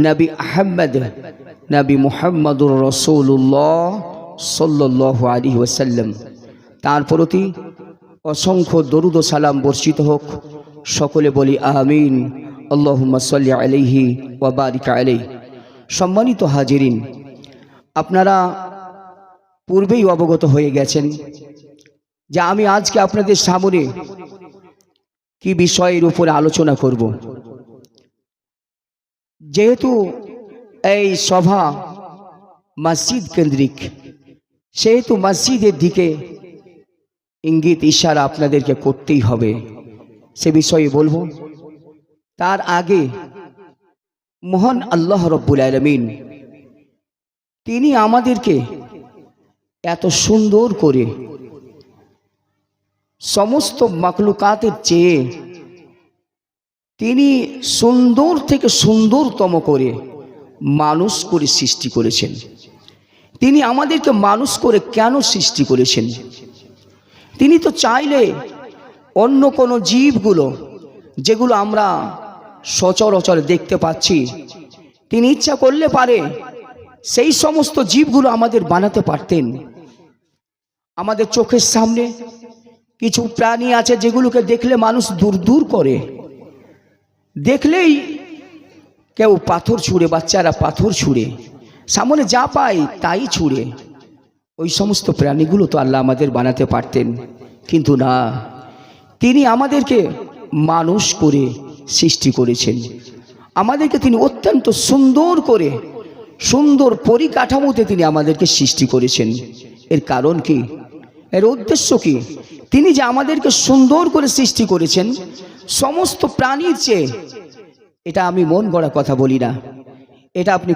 নবী আহমদ নবী মুহাম্মদুর রাসূলুল্লাহ সাল্লাল্লাহু আলাইহি ওয়াসাল্লাম তার প্রতি অসংখ্য দরুদ ও সালাম বর্ষিত হোক। সকলে বলি আমিন। আল্লাহুম্মা সাল্লি আলাইহি ওয়া বারিক আলাইহি। সম্মানিত হাজিরিন, আপনারা পূর্বেই অবগত হয়ে গেছেন যে আমি আজকে আপনাদের সামনে কি বিষয়ের উপরে আলোচনা করব। যেহেতু এই সভা মসজিদ কেন্দ্রিক, সেহেতু মসজিদের দিকে ইঙ্গিত ইশারা আপনাদেরকে করতেই হবে, সে বিষয়ে বলবো। তার আগে মহান আল্লাহ রব্বুল আলামিন তিনি আমাদেরকে এত সুন্দর করে সমস্ত মাখলুকাতের চেয়ে তিনি সুন্দর থেকে সুন্দরতম করে মানুষ করে সৃষ্টি করেছেন। তিনি আমাদেরকে মানুষ করে কেন সৃষ্টি করেছেন? তিনি তো চাইলে অন্য কোনো জীবগুলো যেগুলো আমরা সচরাচর দেখতে পাচ্ছি, তিনি ইচ্ছা করলে পারে সেই সমস্ত জীবগুলো আমাদের বানাতে পারতেন। আমাদের চোখের সামনে কিছু প্রাণী আছে যেগুলোকে দেখলে মানুষ দূর দূর করে, দেখলেই কেউ পাথর ছুঁড়ে, বাচ্চারা পাথর ছুঁড়ে, সামনে যা পায় তাই ছুঁড়ে। ওই সমস্ত প্রাণীগুলো তো আল্লাহ আমাদের বানাতে পারতেন, কিন্তু না, তিনি আমাদেরকে মানুষ করে সৃষ্টি করেছেন। আমাদেরকে তিনি অত্যন্ত সুন্দর করে, সুন্দর পরিকাঠামোতে তিনি আমাদেরকে সৃষ্টি করেছেন। এর কারণ কি? এর উদ্দেশ্য কি? তিনি যে আমাদেরকে সুন্দর করে সৃষ্টি করেছেন সমস্ত প্রাণীর চেয়ে, এটা আমি মন গড়া কথা বলি না, এটা আপনি